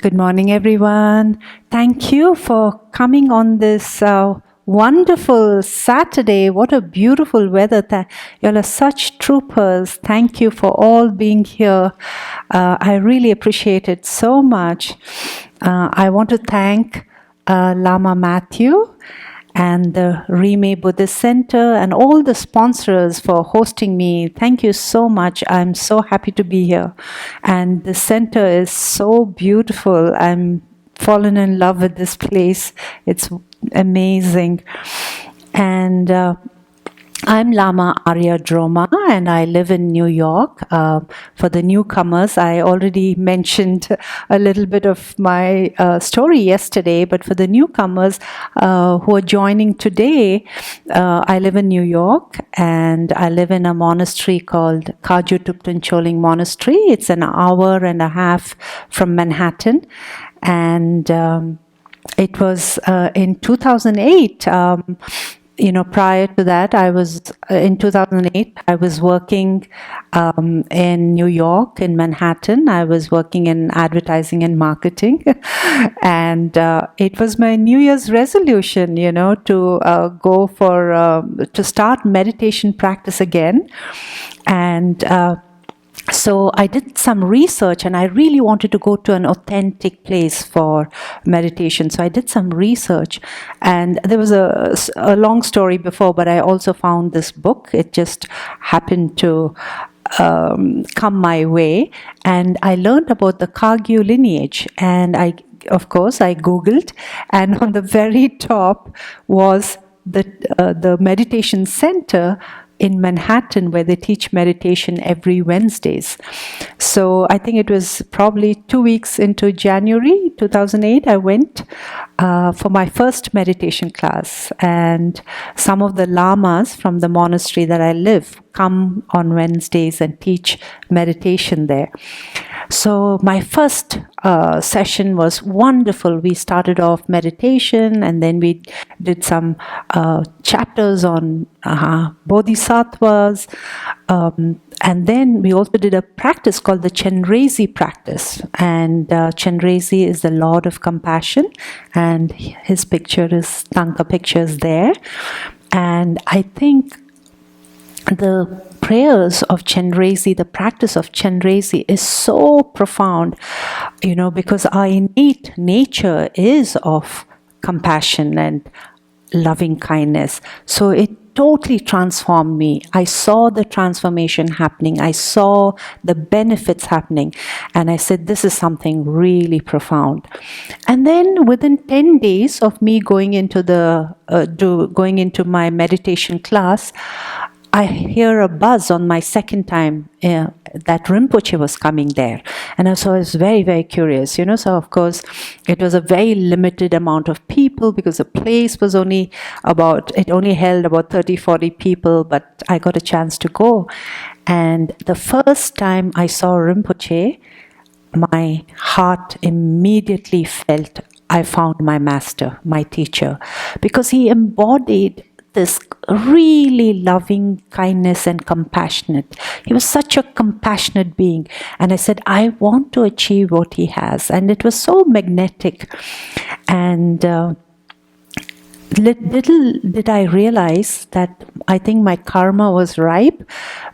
Good morning, everyone. Thank you for coming on this wonderful Saturday. What a beautiful weather. Y'all are such troopers. Thank you for all being here. I really appreciate it so much. I want to thank Lama Matthew and the Rime Buddhist Center and all the sponsors for hosting me. Thank you so much. I'm so happy to be here. And the center is so beautiful. I'm fallen in love with this place. It's amazing. And I'm Lama Aria Drolma and I live in New York. For the newcomers, I already mentioned a little bit of my story yesterday, but for the newcomers who are joining today, I live in New York and I live in a monastery called Kagyu Tupten Choling Monastery. It's an hour and a half from Manhattan. And it was in 2008. Prior to that, in 2008, I was working in New York, in Manhattan. I was working in advertising and marketing. And it was my New Year's resolution, to start meditation practice again. And so I did some research and I really wanted to go to an authentic place for meditation. So I did some research and there was a long story before, but I also found this book. It just happened to come my way and I learned about the Kagyu lineage and of course I Googled and on the very top was the meditation center in Manhattan where they teach meditation every Wednesdays. So I think it was probably 2 weeks into January 2008, I went for my first meditation class. And some of the lamas from the monastery that I live come on Wednesdays and teach meditation there. So my first session was wonderful. We started off meditation and then we did some chapters on bodhisattvas. And then we also did a practice called the Chenrezig practice. And Chenrezig is the Lord of Compassion. And his Tanka picture is there. And I think the prayers of Chenrezig, the practice of Chenrezig is so profound, because our innate nature is of compassion and loving kindness. So it totally transformed me. I saw the transformation happening. I saw the benefits happening. And I said, this is something really profound. And then within 10 days of me going into my meditation class, I hear a buzz on my second time that Rinpoche was coming there. And so I was very, very curious, So, of course, it was a very limited amount of people because the place was only held about 30, 40 people, but I got a chance to go. And the first time I saw Rinpoche, my heart immediately felt I found my master, my teacher, because he embodied this really loving kindness and compassionate. He was such a compassionate being. And I said, I want to achieve what he has. And it was so magnetic. And little did I realize that I think my karma was ripe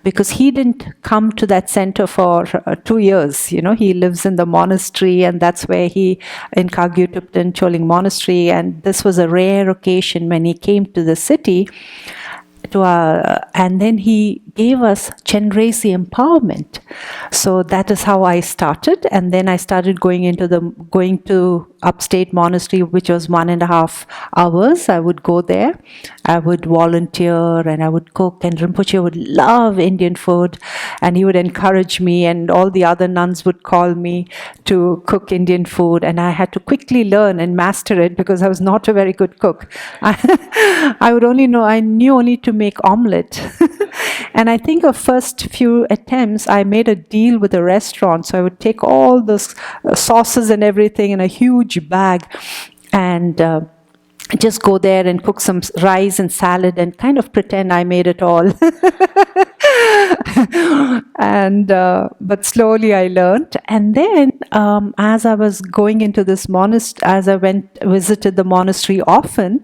because he didn't come to that center for 2 years. He lives in the monastery and that's where in Kagyu Tupten Choling Monastery. And this was a rare occasion when he came to the city. And then he gave us Chenrezig empowerment. So that is how I started. And then I started going to upstate monastery, which was 1.5 hours. I would go there. I would volunteer and I would cook. And Rinpoche would love Indian food. And he would encourage me. And all the other nuns would call me to cook Indian food. And I had to quickly learn and master it because I was not a very good cook. I knew only to make omelette. And I think the first few attempts, I made a deal with a restaurant. So I would take all those sauces and everything in a huge bag and just go there and cook some rice and salad and kind of pretend I made it all. And but slowly I learned. And then as I was going into this monastery, as I visited the monastery often,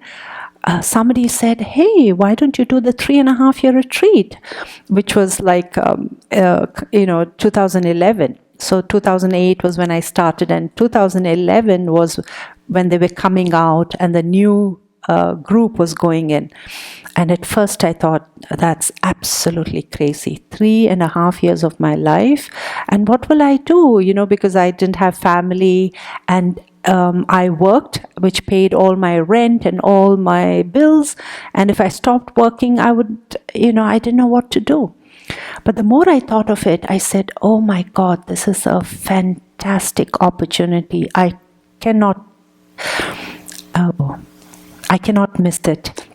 somebody said, "Hey, why don't you do the 3.5-year retreat?" Which was like 2011. So 2008 was when I started, and 2011 was when they were coming out and the new group was going in. And at first I thought, that's absolutely crazy. 3.5 years of my life. And what will I do? Because I didn't have family, and I worked, which paid all my rent and all my bills. And if I stopped working, I didn't know what to do. But the more I thought of it, I said, oh my God, this is a fantastic opportunity. I cannot miss it.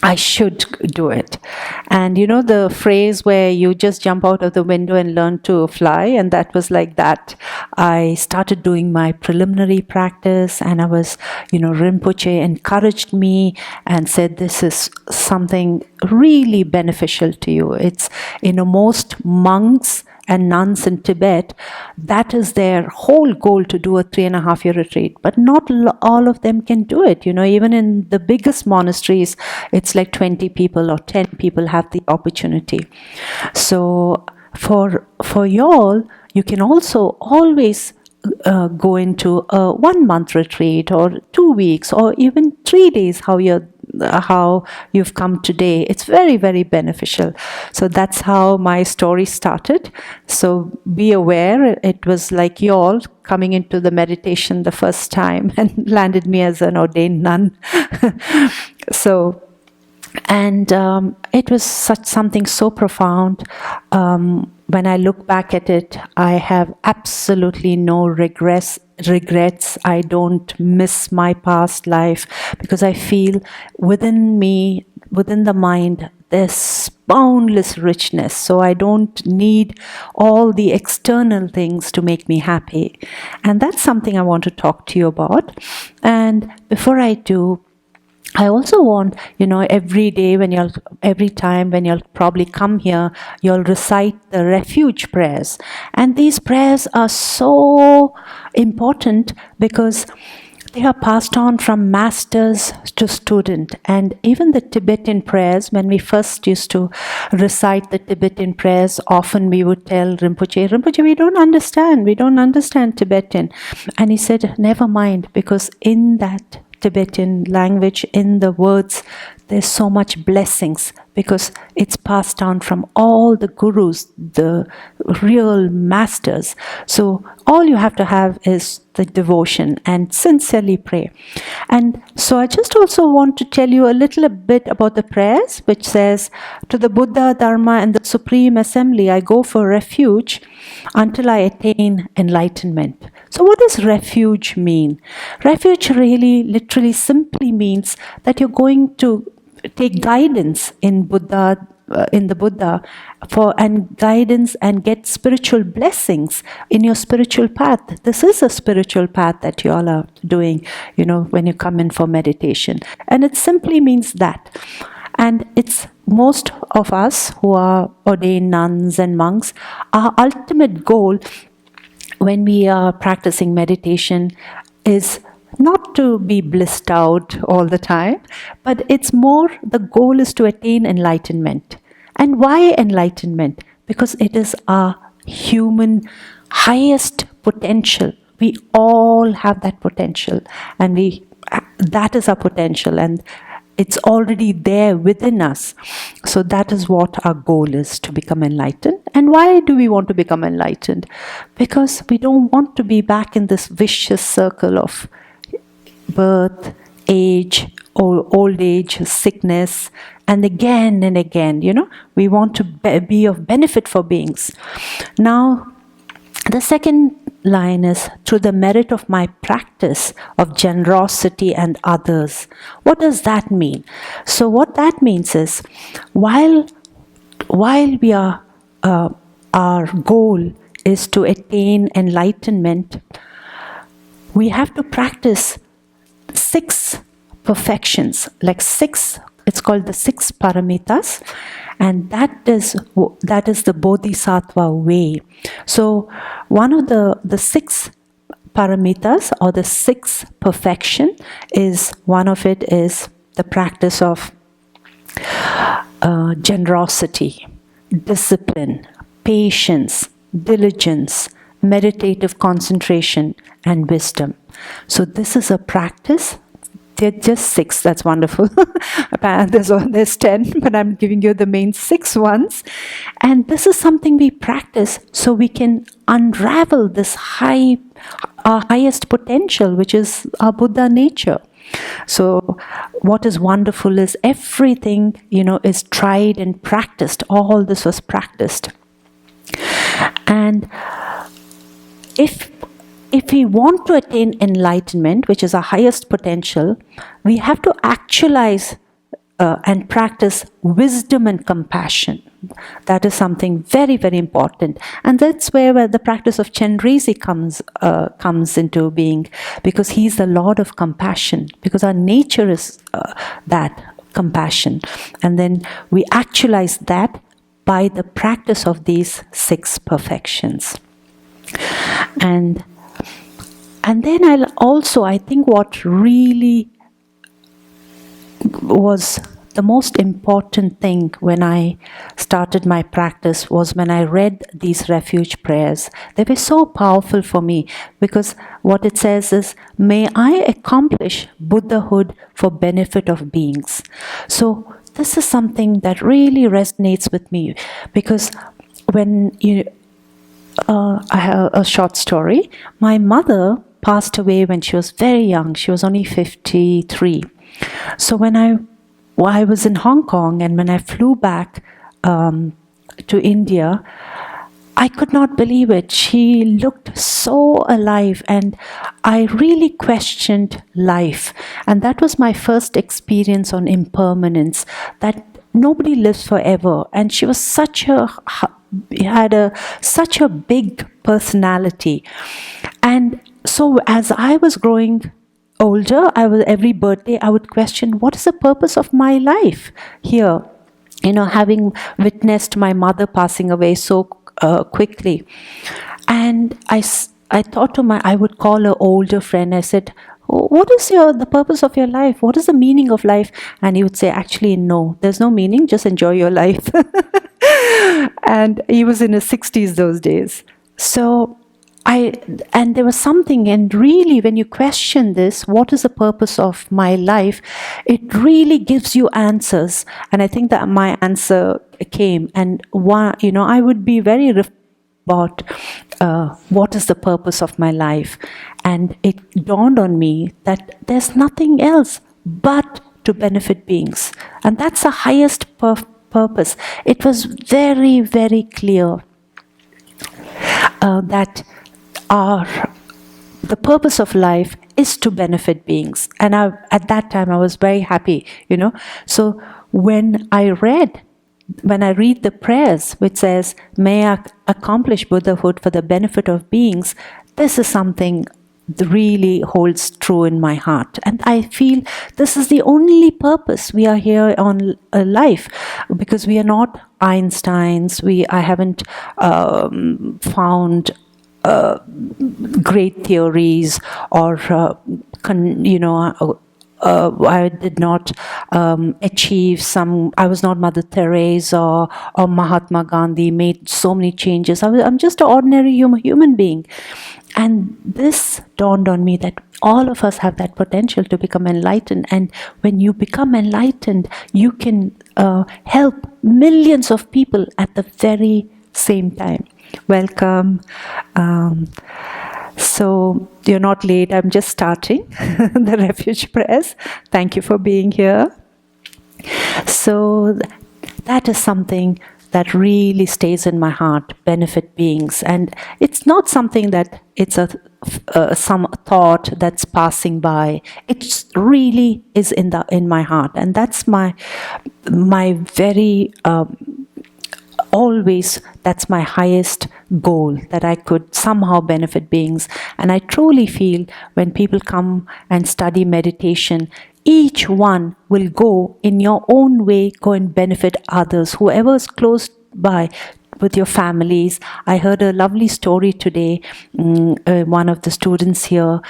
I should do it. And the phrase where you just jump out of the window and learn to fly, and that was like that. I started doing my preliminary practice, and I was, Rinpoche encouraged me and said, this is something really beneficial to you. It's, most monks and nuns in Tibet, that is their whole goal, to do a 3.5-year retreat. But not all of them can do it. Even in the biggest monasteries, it's like 20 people or 10 people have the opportunity. So for y'all, you can also always go into a 1-month retreat, or 2 weeks, or even 3 days, how you've come today. It's very, very beneficial. So that's how my story started. So be aware, it was like y'all coming into the meditation the first time and landed me as an ordained nun. So, and it was something so profound. When I look back at it, I have absolutely no regrets. I don't miss my past life, because I feel within me, within the mind, there's boundless richness. So I don't need all the external things to make me happy. And that's something I want to talk to you about. And before I do, I also want, every time when you'll probably come here, you'll recite the Refuge prayers. And these prayers are so important because they are passed on from masters to student. And even the Tibetan prayers, when we first used to recite the Tibetan prayers, often we would tell Rinpoche, we don't understand Tibetan. And he said, never mind, because in that Tibetan language, in the words, there's so much blessings, because it's passed down from all the gurus, the real masters. So all you have to have is the devotion and sincerely pray. And so I just also want to tell you a little bit about the prayers, which says, to the Buddha, Dharma, and the Supreme Assembly, I go for refuge until I attain enlightenment. So what does refuge mean? Refuge really, literally, simply means that you're going to take guidance in the Buddha and guidance and get spiritual blessings in your spiritual path. This is a spiritual path that you all are doing, when you come in for meditation. And it simply means that. And it's most of us who are ordained nuns and monks, our ultimate goal when we are practicing meditation is not to be blissed out all the time, but it's more, the goal is to attain enlightenment. And why enlightenment? Because it is our human highest potential. We all have that potential, and that is our potential, and it's already there within us. So that is what our goal is, to become enlightened. And why do we want to become enlightened? Because we don't want to be back in this vicious circle of birth, age, old age, sickness, and again, we want to be of benefit for beings. Now, the second line is, through the merit of my practice of generosity and others. What does that mean? So what that means is, while we are, our goal is to attain enlightenment, we have to practice 6 perfections, like 6 it's called the Six Paramitas, and that is the Bodhisattva way. So one of the six paramitas, or the six perfection, is one of it is the practice of generosity, discipline, patience, diligence, meditative concentration, and wisdom. So this is a practice. They're just six. That's wonderful. There's 10, but I'm giving you the main 6 ones. And this is something we practice so we can unravel this our highest potential, which is our Buddha nature. So what is wonderful is everything, is tried and practiced. All this was practiced. And if we want to attain enlightenment, which is our highest potential, we have to actualize and practice wisdom and compassion. That is something very, very important. And that's where the practice of Chenrezig comes into being, because he's the Lord of compassion, because our nature is that compassion. And then we actualize that by the practice of these 6 perfections. And then I think what really was the most important thing when I started my practice was when I read these refuge prayers. They were so powerful for me, because what it says is, may I accomplish Buddhahood for benefit of beings. So this is something that really resonates with me, because when I have a short story. My mother passed away when she was very young. She was only 53. So when I was in Hong Kong, and when I flew back to India, I could not believe it. She looked so alive, and I really questioned life. And that was my first experience on impermanence, that nobody lives forever. And she was such a big personality. And so as I was growing older, every birthday I would question, what is the purpose of my life here? Having witnessed my mother passing away so quickly. And I thought I would call an older friend. I said, what is the purpose of your life? What is the meaning of life? And he would say, actually, no, there's no meaning. Just enjoy your life. And he was in his 60s those days. So and there was something, and really when you question this, what is the purpose of my life? It really gives you answers. And I think that my answer came. And I would be very about what is the purpose of my life. And it dawned on me that there's nothing else but to benefit beings. And that's the highest purpose. It was very, very clear that the purpose of life is to benefit beings. And at that time, I was very happy, So when I read the prayers, which says, may I accomplish Buddhahood for the benefit of beings, this is something that really holds true in my heart. And I feel this is the only purpose we are here on life, because we are not Einsteins. I haven't found great theories, or I did not achieve I was not Mother Teresa or Mahatma Gandhi, made so many changes. I'm just an ordinary human being. And this dawned on me that all of us have that potential to become enlightened. And when you become enlightened, you can help millions of people at the very same time. Welcome. So you're not late. I'm just starting the Refuge prayers. Thank you for being here. So that is something that really stays in my heart, benefit beings. And it's not something that it's some thought that's passing by. It really is in my heart. And that's my very always, that's my highest goal, that I could somehow benefit beings. And I truly feel when people come and study meditation, each one will go in your own way, go and benefit others, whoever is close by, with your families. I heard a lovely story today. One of the students here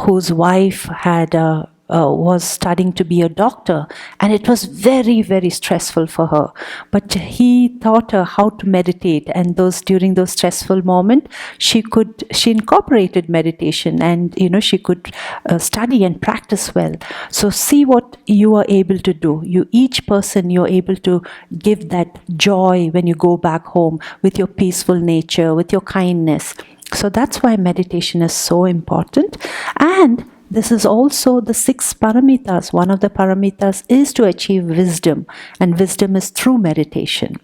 whose wife had was studying to be a doctor, and it was very, very stressful for her. But he taught her how to meditate, and during those stressful moments, she incorporated meditation, and she could study and practice well. So see what you are able to do. Each person, you're able to give that joy when you go back home with your peaceful nature, with your kindness. So that's why meditation is so important. And this is also the 6 paramitas. One of the paramitas is to achieve wisdom, and wisdom is through meditation.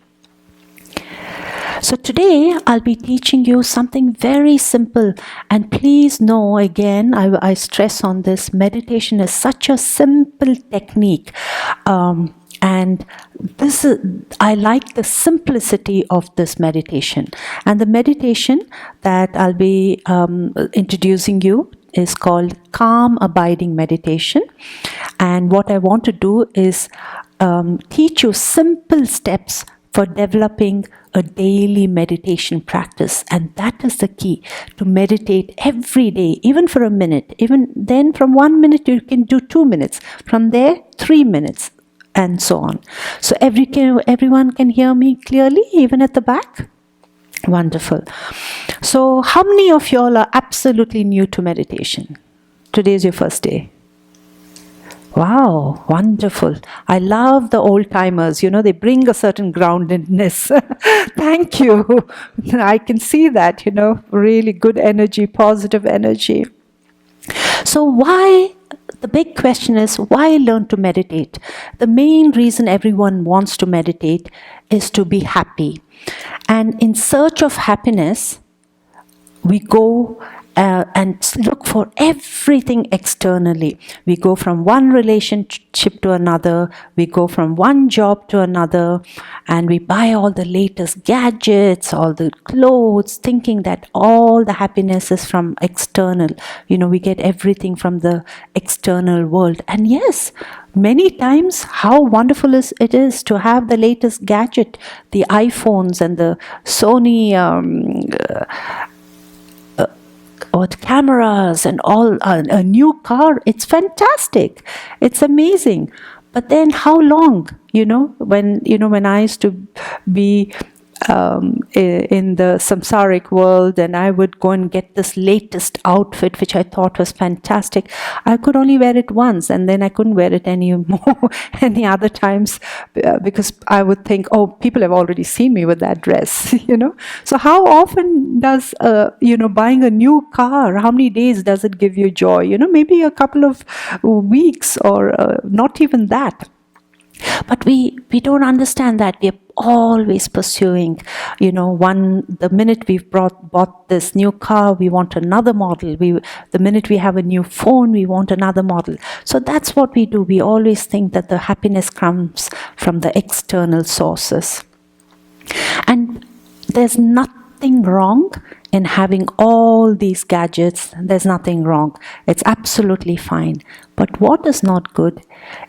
So today I'll be teaching you something very simple, and please know, again, I stress on this, meditation is such a simple technique. And I like the simplicity of this meditation. And the meditation that I'll be introducing you is called Calm Abiding Meditation. And what I want to do is teach you simple steps for developing a daily meditation practice. And that is the key, to meditate every day, even for a minute. Even then, from 1 minute, you can do 2 minutes. From there, 3 minutes, and so on. So everyone can hear me clearly, even at the back? Wonderful. So how many of y'all are absolutely new to meditation? Today is your first day. Wow, wonderful. I love the old timers. They bring a certain groundedness. Thank you. I can see that, really good energy, positive energy. So the big question is, why learn to meditate? The main reason everyone wants to meditate is to be happy. And in search of happiness, we go and look for everything externally. We go from one relationship to another, we go from one job to another, and we buy all the latest gadgets, all the clothes, thinking that all the happiness is from external. We get everything from the external world. And yes, many times how wonderful it is to have the latest gadget, the iPhones and the Sony cameras and all, a new car. It's fantastic. It's amazing. But then how long? When I used to be in the samsaric world, and I would go and get this latest outfit which I thought was fantastic, I could only wear it once, and then I couldn't wear it anymore any other times, because I would think, oh, people have already seen me with that dress. So how often does buying a new car, how many days does it give you joy? Maybe a couple of weeks, or not even that. But we don't understand that we are always pursuing, the minute we've bought this new car, we want another model. The minute we have a new phone, we want another model. So that's what we do. We always think that the happiness comes from the external sources. And there's nothing wrong in having all these gadgets. There's nothing wrong. It's absolutely fine. But what is not good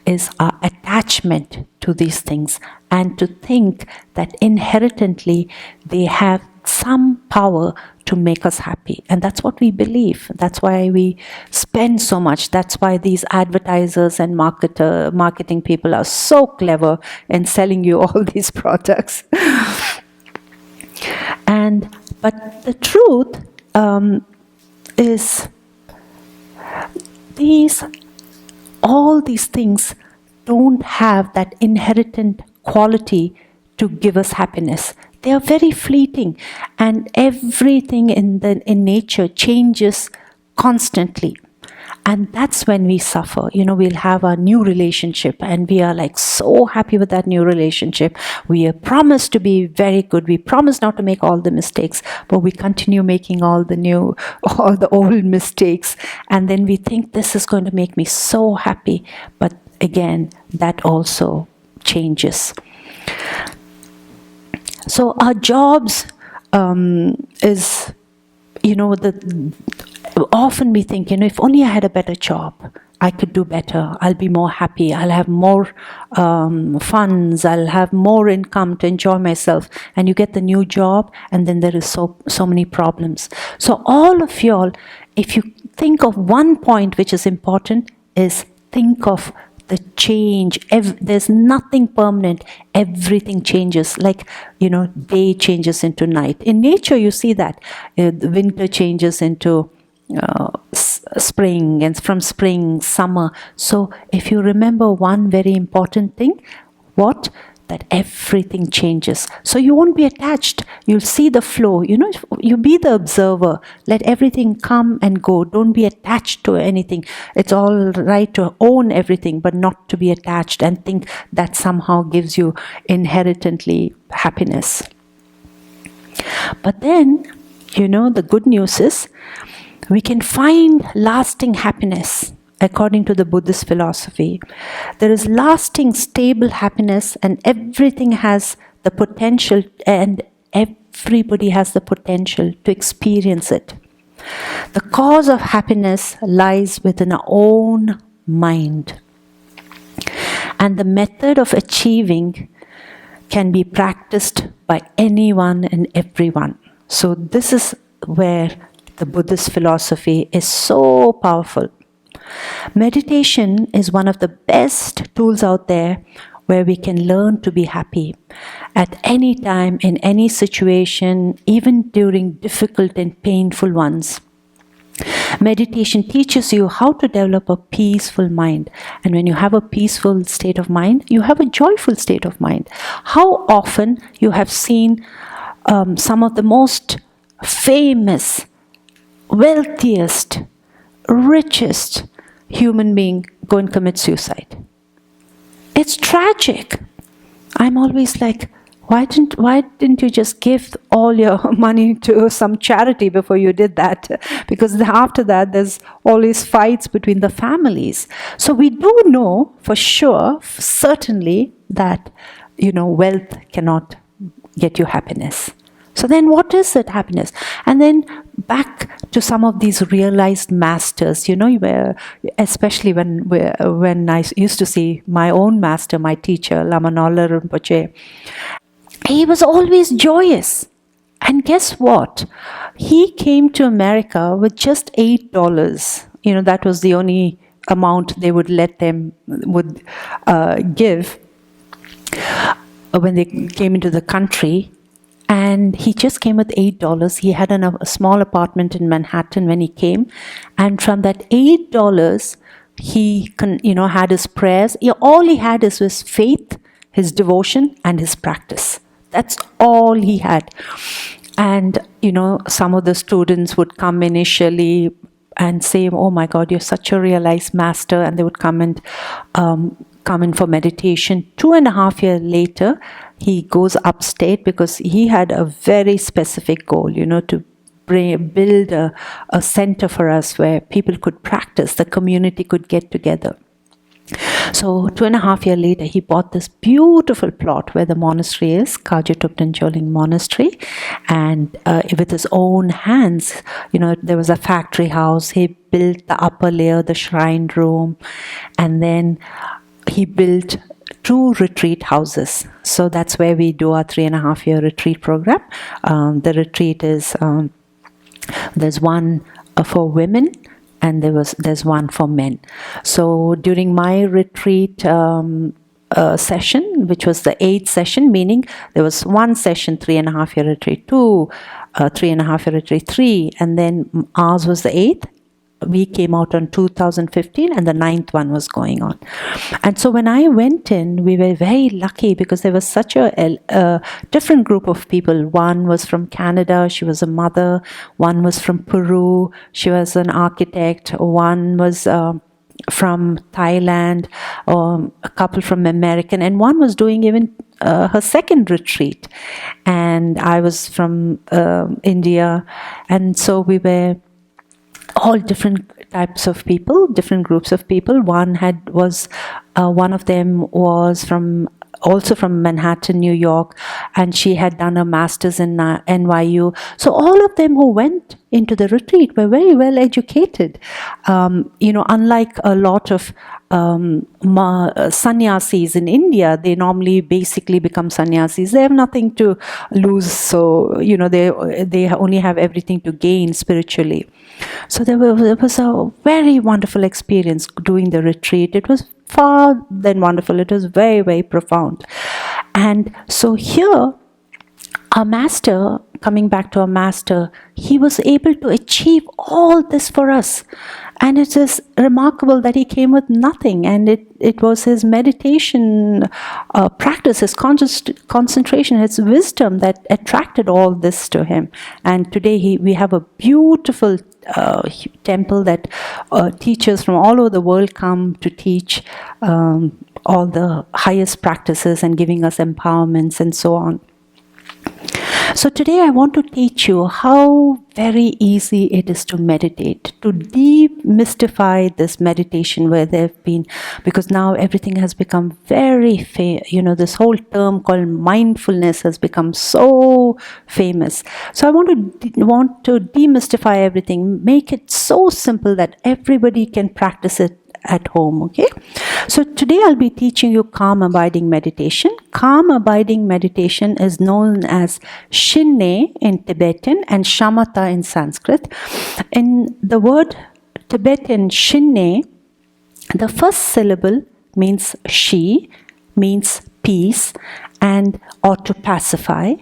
is our attachment to these things, and to think that inherently they have some power to make us happy. And that's what we believe. That's why we spend so much. That's why these advertisers and marketing people are so clever in selling you all these products. But the truth is, all these things don't have that inherent quality to give us happiness. They are very fleeting, and everything in nature changes constantly. And that's when we suffer. We'll have a new relationship, and we are like so happy with that new relationship. We are promised to be very good. We promise not to make all the mistakes, but we continue making all the old mistakes. And then we think this is going to make me so happy. But again, that also changes. So our jobs is, often we think, if only I had a better job, I could do better, I'll be more happy, I'll have more funds, I'll have more income to enjoy myself. And you get the new job, and then there is so many problems. So all of y'all, if you think of one point which is important, is think of the change. There's nothing permanent. Everything changes. Like, day changes into night. In nature, you see that. The winter changes into spring, and from spring, summer. So if you remember one very important thing, what? That everything changes. So you won't be attached. You'll see the flow. You be the observer. Let everything come and go. Don't be attached to anything. It's all right to own everything, but not to be attached and think that somehow gives you inherently happiness. But then, the good news is we can find lasting happiness. According to the Buddhist philosophy, there is lasting, stable happiness, and everything has the potential, and everybody has the potential to experience it. The cause of happiness lies within our own mind. And the method of achieving can be practiced by anyone and everyone. So this is where the Buddhist philosophy is so powerful. Meditation is one of the best tools out there where we can learn to be happy at any time, in any situation, even during difficult and painful ones. Meditation teaches you how to develop a peaceful mind. And when you have a peaceful state of mind, you have a joyful state of mind. How often you have seen some of the most famous, wealthiest, richest human being go and commit suicide. It's tragic. I'm always like, why didn't you just give all your money to some charity before you did that? Because after that, there's always fights between the families. So we do know for sure, certainly, that wealth cannot get you happiness. So then what is it, happiness? And then back to some of these realized masters, where, especially when I used to see my own master, my teacher, Lama Aria Drolma, he was always joyous. And guess what? He came to America with just $8. That was the only amount they would let them give when they came into the country. And he just came with $8. He had a small apartment in Manhattan when he came. And from that $8, he had his prayers. All he had is his faith, his devotion, and his practice. That's all he had. And, some of the students would come initially and say, oh my God, you're such a realized master. And they would come in for meditation. 2.5 years later, he goes upstate because he had a very specific goal, to build a center for us where people could practice, the community could get together. So 2.5 years later, he bought this beautiful plot where the monastery is, Kajutuptancholing Monastery, and with his own hands, there was a factory house. He built the upper layer, the shrine room, and then he built 2 retreat houses. So that's where we do our 3.5-year retreat program. The retreat is, there's one for women, and there's one for men. So during my retreat session, which was the 8th session, meaning there was 1 session, 3.5-year retreat, 2, 3.5-year retreat, 3, and then ours was the 8th. We came out on 2015, and the 9th one was going on. And so when I went in, we were very lucky because there was such a different group of people. One was from Canada, she was a mother. One was from Peru, she was an architect. One was from Thailand, a couple from American, and one was doing even her second retreat. And I was from India. And so we were all different types of people, different groups of people. One of them was from also from Manhattan, New York, and she had done a master's in NYU. So all of them who went into the retreat were very well educated. Unlike a lot of sannyasis in India, they normally basically become sannyasis. They have nothing to lose, so they only have everything to gain spiritually. So it was a very wonderful experience doing the retreat. It was far than wonderful. It was very, very profound. And so here, our master, coming back to our master, he was able to achieve all this for us. And it is remarkable that he came with nothing, and it was his meditation practice, his concentration, his wisdom that attracted all this to him. And today we have a beautiful temple that teachers from all over the world come to teach all the highest practices and giving us empowerments and so on. So today I want to teach you how very easy it is to meditate, to demystify this meditation where they've been, because now everything has become very this whole term called mindfulness has become so famous. So I want to demystify everything, make it so simple that everybody can practice it at home, okay? So today I'll be teaching you calm abiding meditation. Calm abiding meditation is known as Shinay in Tibetan and Shamatha in Sanskrit. In the word Tibetan Shinay, the first syllable means she, means peace and or to pacify,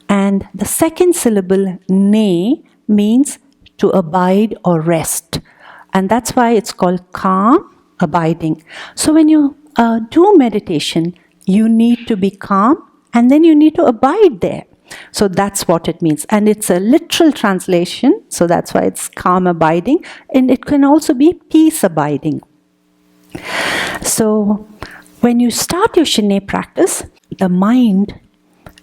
and the second syllable ne means to abide or rest. And that's why it's called calm abiding. So when you do meditation, you need to be calm and then you need to abide there. So that's what it means. And it's a literal translation. So that's why it's calm abiding. And it can also be peace abiding. So when you start your Shinay practice, the mind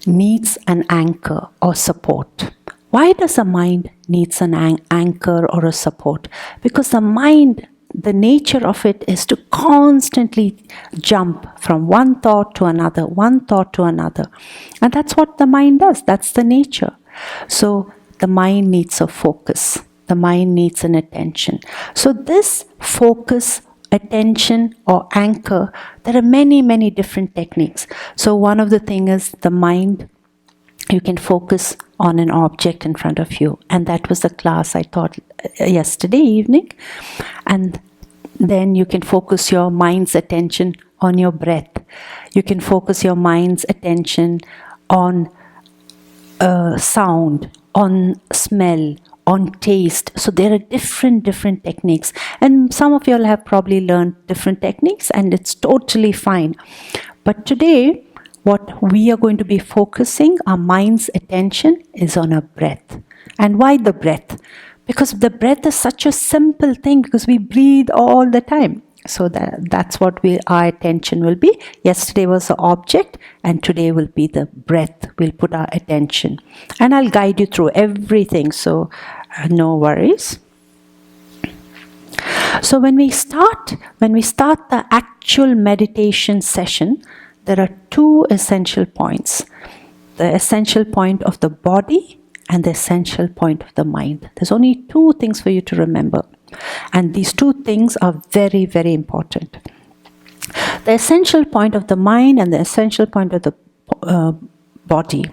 needs an anchor or support. Why does the mind needs an anchor or a support? Because the mind, the nature of it is to constantly jump from one thought to another, one thought to another. And that's what the mind does. That's the nature. So the mind needs a focus. The mind needs an attention. So this focus, attention or anchor, there are many, many different techniques. So one of the things is the mind, you can focus on an object in front of you. And that was the class I taught yesterday evening. And then you can focus your mind's attention on your breath. You can focus your mind's attention on sound, on smell, on taste. So there are different techniques. And some of you all have probably learned different techniques, and it's totally fine. But today, what we are going to be focusing our mind's attention is on our breath. And why the breath? Because the breath is such a simple thing, because we breathe all the time. So that's what our attention will be. Yesterday was the object, and today will be the breath. We'll put our attention. And I'll guide you through everything, so no worries. So when we start the actual meditation session, there are two essential points. The essential point of the body and the essential point of the mind. There's only two things for you to remember. And these two things are very, very important. The essential point of the mind and the essential point of the body.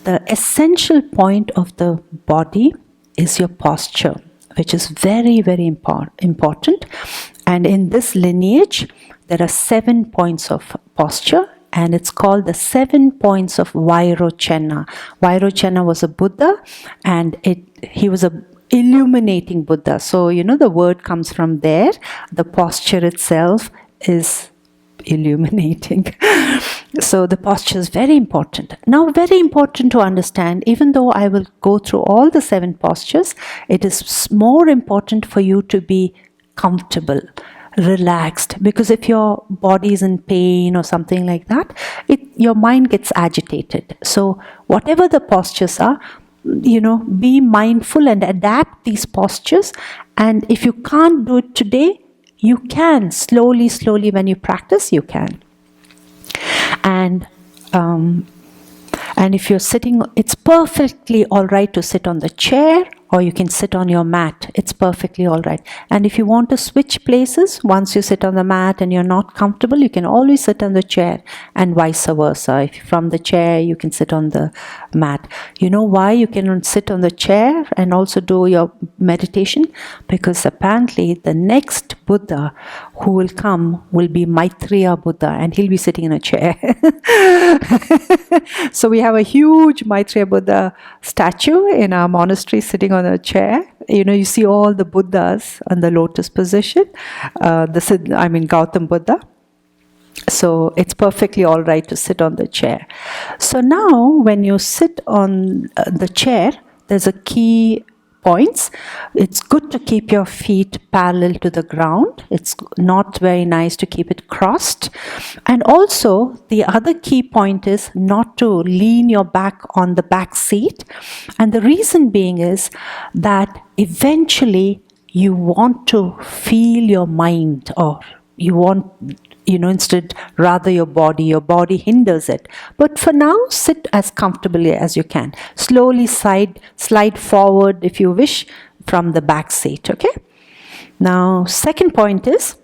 The essential point of the body is your posture, which is very, very important. And in this lineage, there are 7 points of posture, and it's called the 7 points of Vairochana. Vairochana was a Buddha, and he was a illuminating Buddha. So, the word comes from there. The posture itself is illuminating. So the posture is very important. Now, very important to understand, even though I will go through all the 7 postures, it is more important for you to be comfortable, relaxed, because if your body is in pain or something like that, your mind gets agitated. So whatever the postures are, be mindful and adapt these postures. And if you can't do it today, you can slowly when you practice, you can. And and if you're sitting, it's perfectly all right to sit on the chair, or you can sit on your mat. It's perfectly all right. And if you want to switch places, once you sit on the mat and you're not comfortable, you can always sit on the chair, and vice versa. If from the chair, you can sit on the mat. You know why you can sit on the chair and also do your meditation? Because apparently the next Buddha who will come will be Maitreya Buddha, and he'll be sitting in a chair. So we have a huge Maitreya Buddha statue in our monastery sitting on a chair. You know, you see all the Buddhas on the lotus position. Gautam Buddha. So it's perfectly all right to sit on the chair. So now when you sit on the chair, there's a key points. It's good to keep your feet parallel to the ground. It's not very nice to keep it crossed. And also, the other key point is not to lean your back on the back seat. And the reason being is that eventually you want to feel your mind, or you want, instead rather your body hinders it. But for now, sit as comfortably as you can. Slowly slide forward if you wish from the back seat, okay? Now, second point is,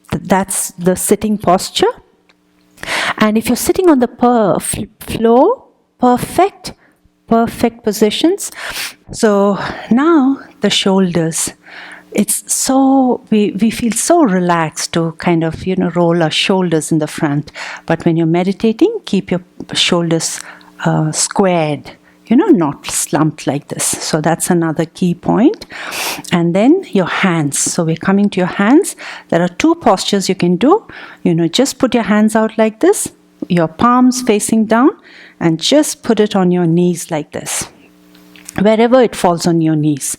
that's the sitting posture. And if you're sitting on the floor, perfect positions. So now the shoulders. It's so, we feel so relaxed to kind of, roll our shoulders in the front. But when you're meditating, keep your shoulders squared, not slumped like this. So that's another key point. And then your hands. So we're coming to your hands. There are two postures you can do. Just put your hands out like this, your palms facing down, and just put it on your knees like this, wherever it falls on your knees.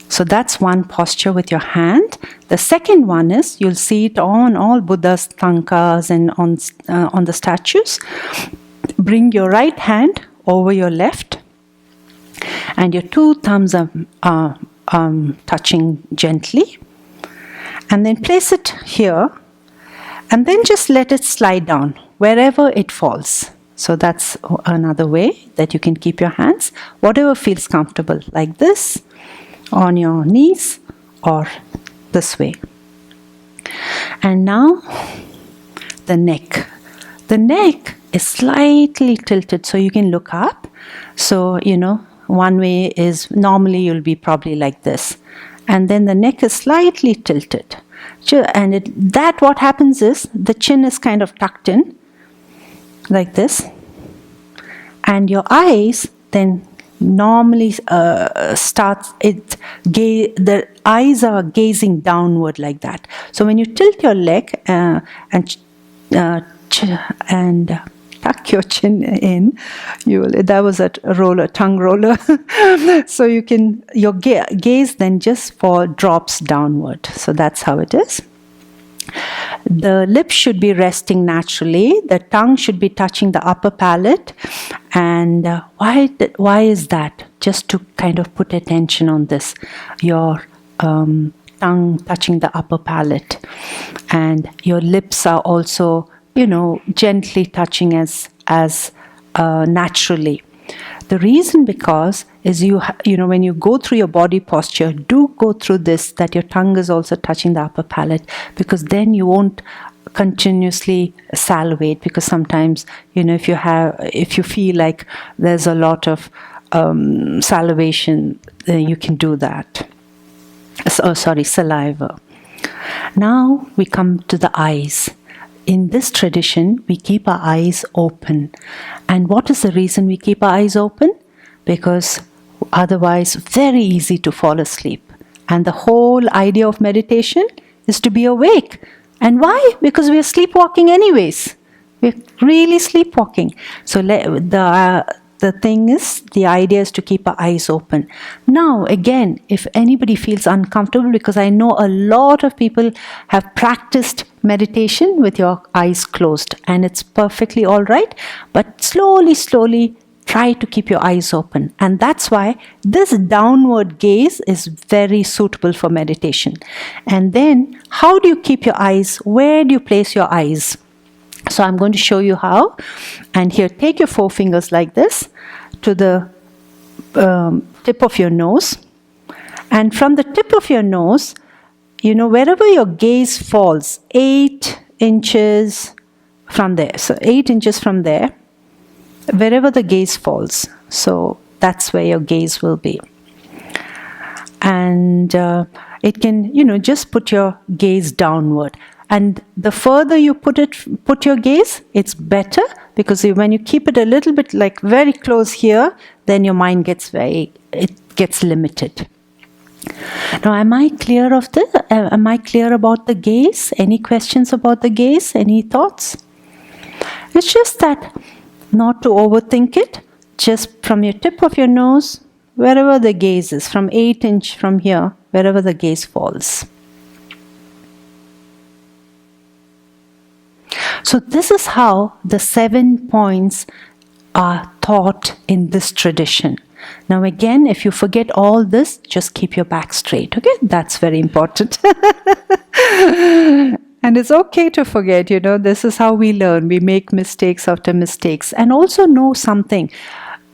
So that's one posture with your hand. The second one is, you'll see it on all Buddha's tankas and on the statues. Bring your right hand over your left, and your two thumbs are touching gently. And then place it here, and then just let it slide down wherever it falls. So that's another way that you can keep your hands, whatever feels comfortable, like this, on your knees, or this way. And now the neck. The neck is slightly tilted, so you can look up. So, one way is, normally you'll be probably like this. And then the neck is slightly tilted. And what happens is, the chin is kind of tucked in, like this. And your eyes then normally the eyes are gazing downward like that. So when you tilt your leg and tuck your chin in, that was a tongue roller. So your gaze then just drops downward. So that's how it is. The lips should be resting naturally. The tongue should be touching the upper palate. And why is that? Just to kind of put attention on this. Your tongue touching the upper palate. And your lips are also, gently touching as naturally. The reason because is when you go through your body posture, do go through this, that your tongue is also touching the upper palate, because then you won't continuously salivate, because sometimes, if you feel like there's a lot of salivation, you can do that. Saliva. Now we come to the eyes. In this tradition, we keep our eyes open. And what is the reason we keep our eyes open? Because otherwise, very easy to fall asleep. And the whole idea of meditation is to be awake. And why? Because we are sleepwalking anyways. We're really sleepwalking. So the thing is, the idea is to keep our eyes open. Now, again, if anybody feels uncomfortable, because I know a lot of people have practiced meditation with your eyes closed, and it's perfectly all right, but slowly try to keep your eyes open. And that's why this downward gaze is very suitable for meditation. And then, how do you keep your eyes? Where do you place your eyes? So I'm going to show you how. And here, take your forefingers like this to the tip of your nose. And from the tip of your nose, wherever your gaze falls, 8 inches from there. So 8 inches from there, wherever the gaze falls. So that's where your gaze will be. And it can, just put your gaze downward. And the further you put your gaze, it's better, because when you keep it a little bit like very close here, then your mind gets limited. Now, am I clear of this? Am I clear about the gaze? Any questions about the gaze? Any thoughts? It's just that not to overthink it, just from your tip of your nose, wherever the gaze is, from 8 inch from here, wherever the gaze falls. So this is how the 7 points are taught in this tradition. Now again, if you forget all this, just keep your back straight, okay? That's very important. And it's okay to forget, this is how we learn. We make mistakes after mistakes. And also know something.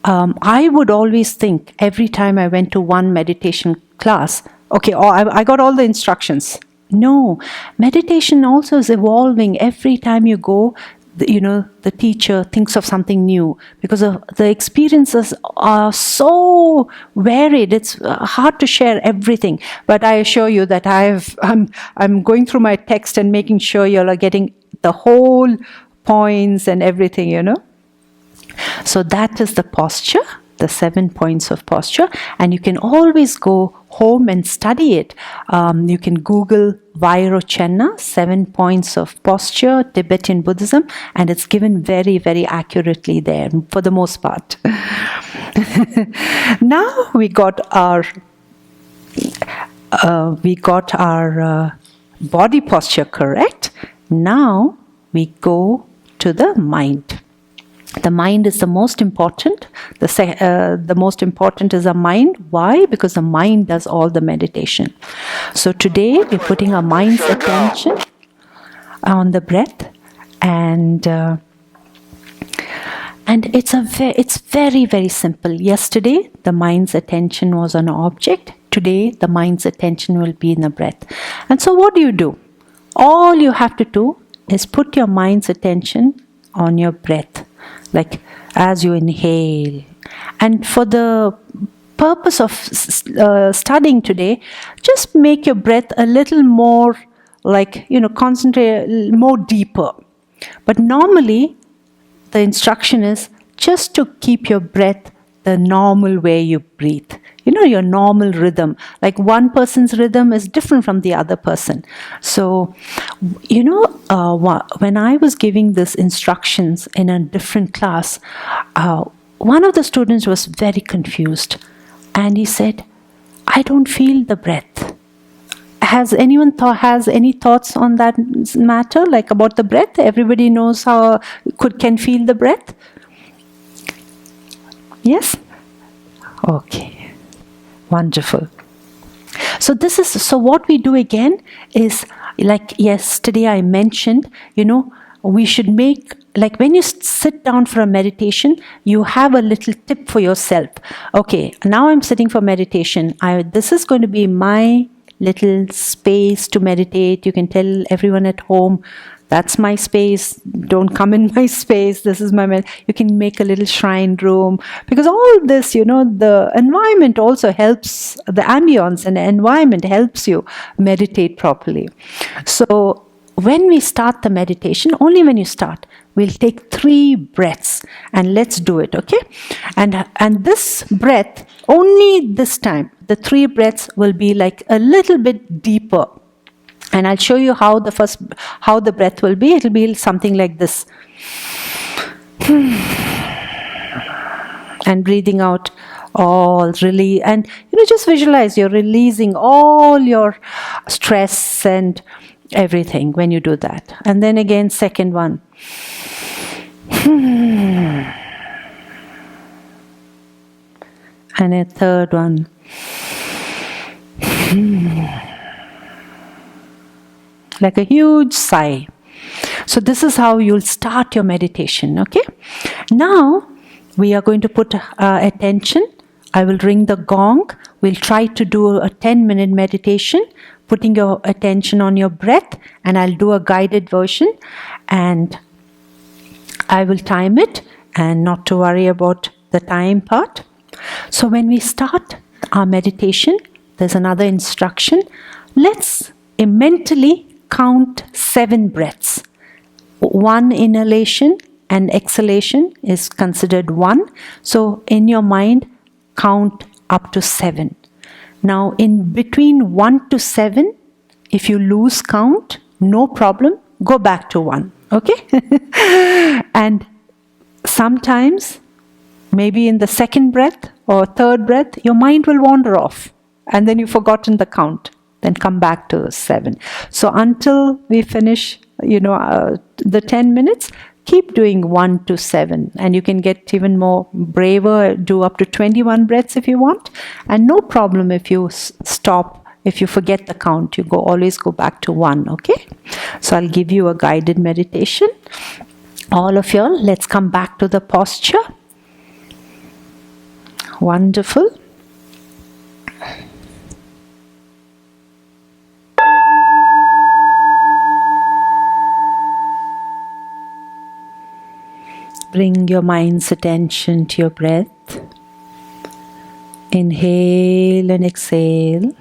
I would always think every time I went to one meditation class, okay, I got all the instructions. No, meditation also is evolving. Every time you go, the teacher thinks of something new, because the experiences are so varied. It's hard to share everything. But I assure you that I'm going through my text and making sure you all are getting the whole points and everything, So that is the posture, the 7 points of posture, and you can always go home and study it. You can Google Vairochenna, 7 points of posture, Tibetan Buddhism, and it's given very, very accurately there for the most part. Now we got our body posture correct. Now we go to the mind. The mind is the most important. The most important is the mind. Why? Because the mind does all the meditation. So today we're putting our mind's attention on the breath, and it's very, very simple. Yesterday the mind's attention was on an object. Today the mind's attention will be in the breath. And so what do? All you have to do is put your mind's attention on your breath, like as you inhale. And for the purpose of studying today, just make your breath a little more concentrate more deeper. But normally the instruction is just to keep your breath the normal way you breathe. Your normal rhythm. Like one person's rhythm is different from the other person. So, when I was giving this instructions in a different class, one of the students was very confused. And he said, I don't feel the breath. Has anyone has any thoughts on that matter, like about the breath? Everybody knows can feel the breath? Yes? Okay. Wonderful. So what we do again is, like yesterday I mentioned, we should make, like when you sit down for a meditation, you have a little tip for yourself. Okay, now I'm sitting for meditation. This is going to be my little space to meditate. You can tell everyone at home, that's my space. Don't come in my space. This is my you can make a little shrine room, because all this, the environment also helps, the ambience and the environment helps you meditate properly. So when we start the meditation, only when you start, we'll take 3 breaths, and let's do it, okay? And this breath, only this time, the 3 breaths will be like a little bit deeper. And I'll show you how the breath will be. It'll be something like this. And breathing out all really, and just visualize you're releasing all your stress and everything when you do that. And then again, second one. And a third one. Like a huge sigh. So this is how you'll start your meditation, okay? Now, we are going to put attention. I will ring the gong. We'll try to do a 10-minute meditation, putting your attention on your breath, and I'll do a guided version, and I will time it, and not to worry about the time part. So when we start our meditation, there's another instruction. Let's mentally count 7 breaths. 1 inhalation and exhalation is considered 1. So in your mind, count up to 7. Now in between 1 to 7, if you lose count, no problem, go back to 1. Okay? And sometimes, maybe in the second breath or third breath, your mind will wander off and then you've forgotten the count. Then come back to 7. So until we finish, the 10 minutes, keep doing 1 to 7. And you can get even more braver, do up to 21 breaths if you want. And no problem if you stop, if you forget the count, you always go back to 1, okay? So I'll give you a guided meditation. All of y'all, let's come back to the posture. Wonderful. Bring your mind's attention to your breath. Inhale and exhale.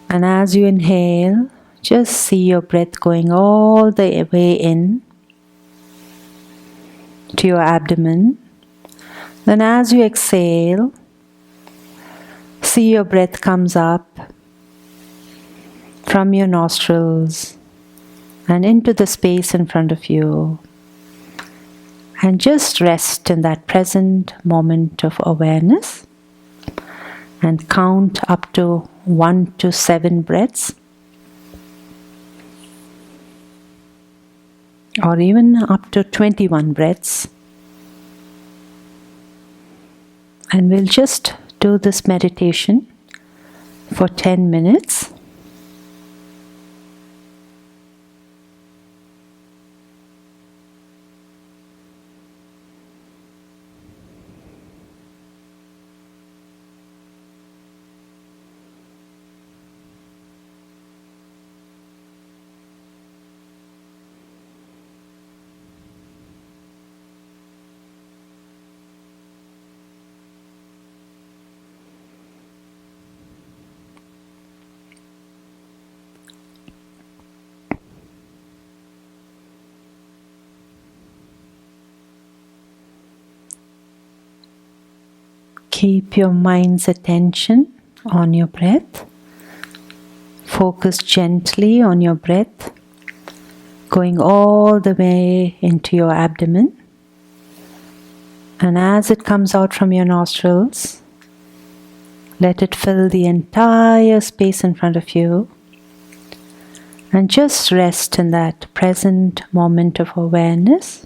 And as you inhale, just see your breath going all the way in to your abdomen. Then as you exhale, see your breath comes up from your nostrils and into the space in front of you. And just rest in that present moment of awareness and count up to 1 to 7 breaths, or even up to 21 breaths. And we'll just do this meditation for 10 minutes. Keep your mind's attention on your breath. Focus gently on your breath, going all the way into your abdomen. And as it comes out from your nostrils, let it fill the entire space in front of you. And just rest in that present moment of awareness.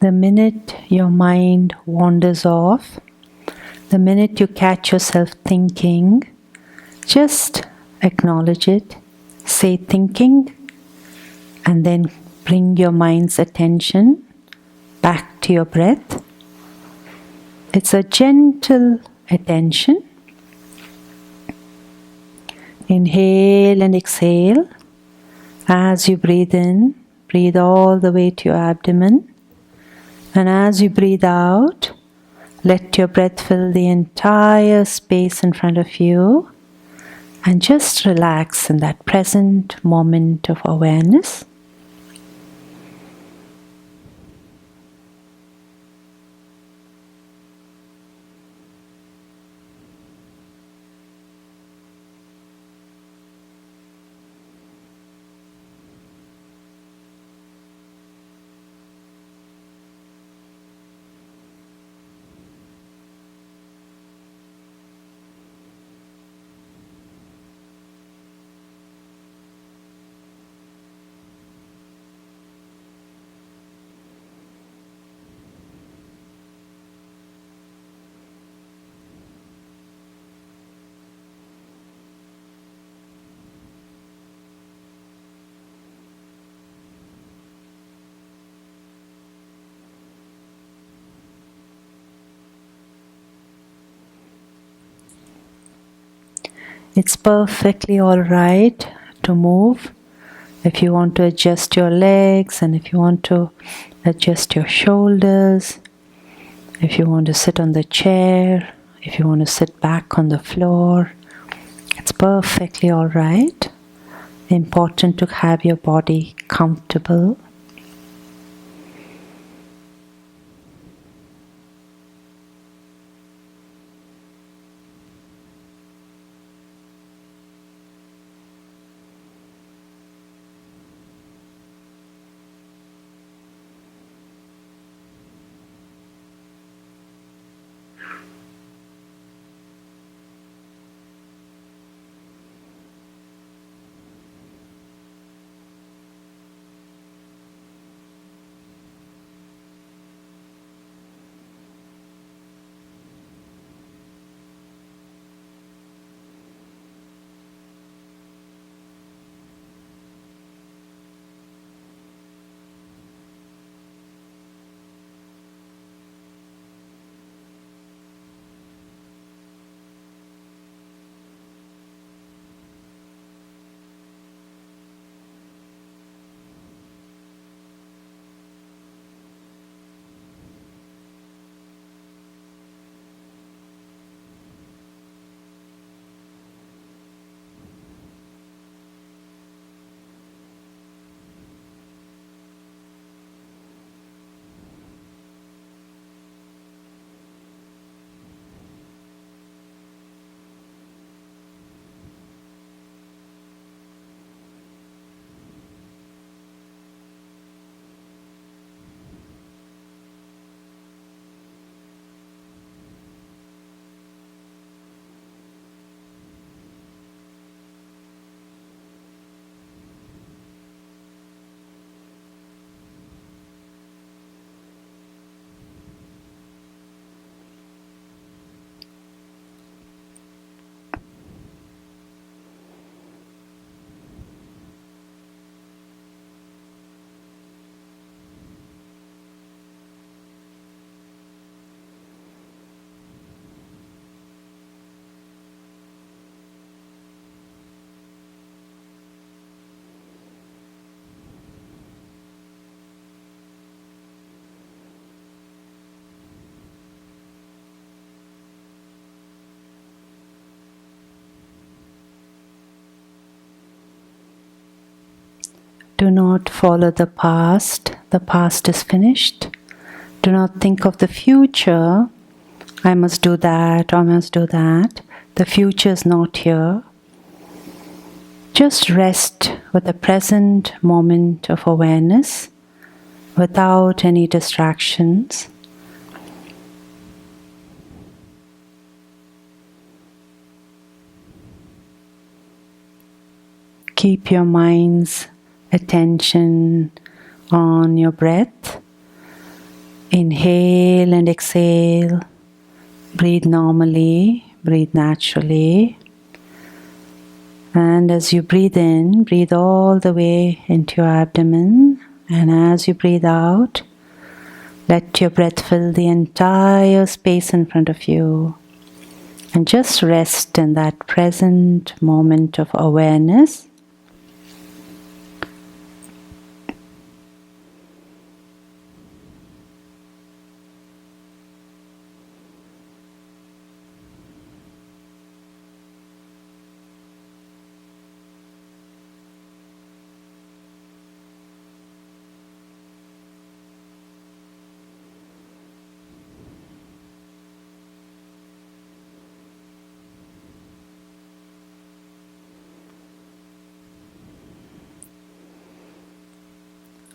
The minute your mind wanders off, the minute you catch yourself thinking, just acknowledge it, say thinking, and then bring your mind's attention back to your breath. It's a gentle attention. Inhale and exhale. As you breathe in, breathe all the way to your abdomen. And as you breathe out, let your breath fill the entire space in front of you. And just relax in that present moment of awareness. It's perfectly all right to move. If you want to adjust your legs and if you want to adjust your shoulders, if you want to sit on the chair, if you want to sit back on the floor, it's perfectly all right. Important to have your body comfortable. Do not follow the past. The past is finished. Do not think of the future. I must do that or I must do that. The future is not here. Just rest with the present moment of awareness without any distractions. Keep your mind's attention on your breath. Inhale and exhale. Breathe normally, breathe naturally. And as you breathe in, breathe all the way into your abdomen. And as you breathe out, let your breath fill the entire space in front of you. And just rest in that present moment of awareness.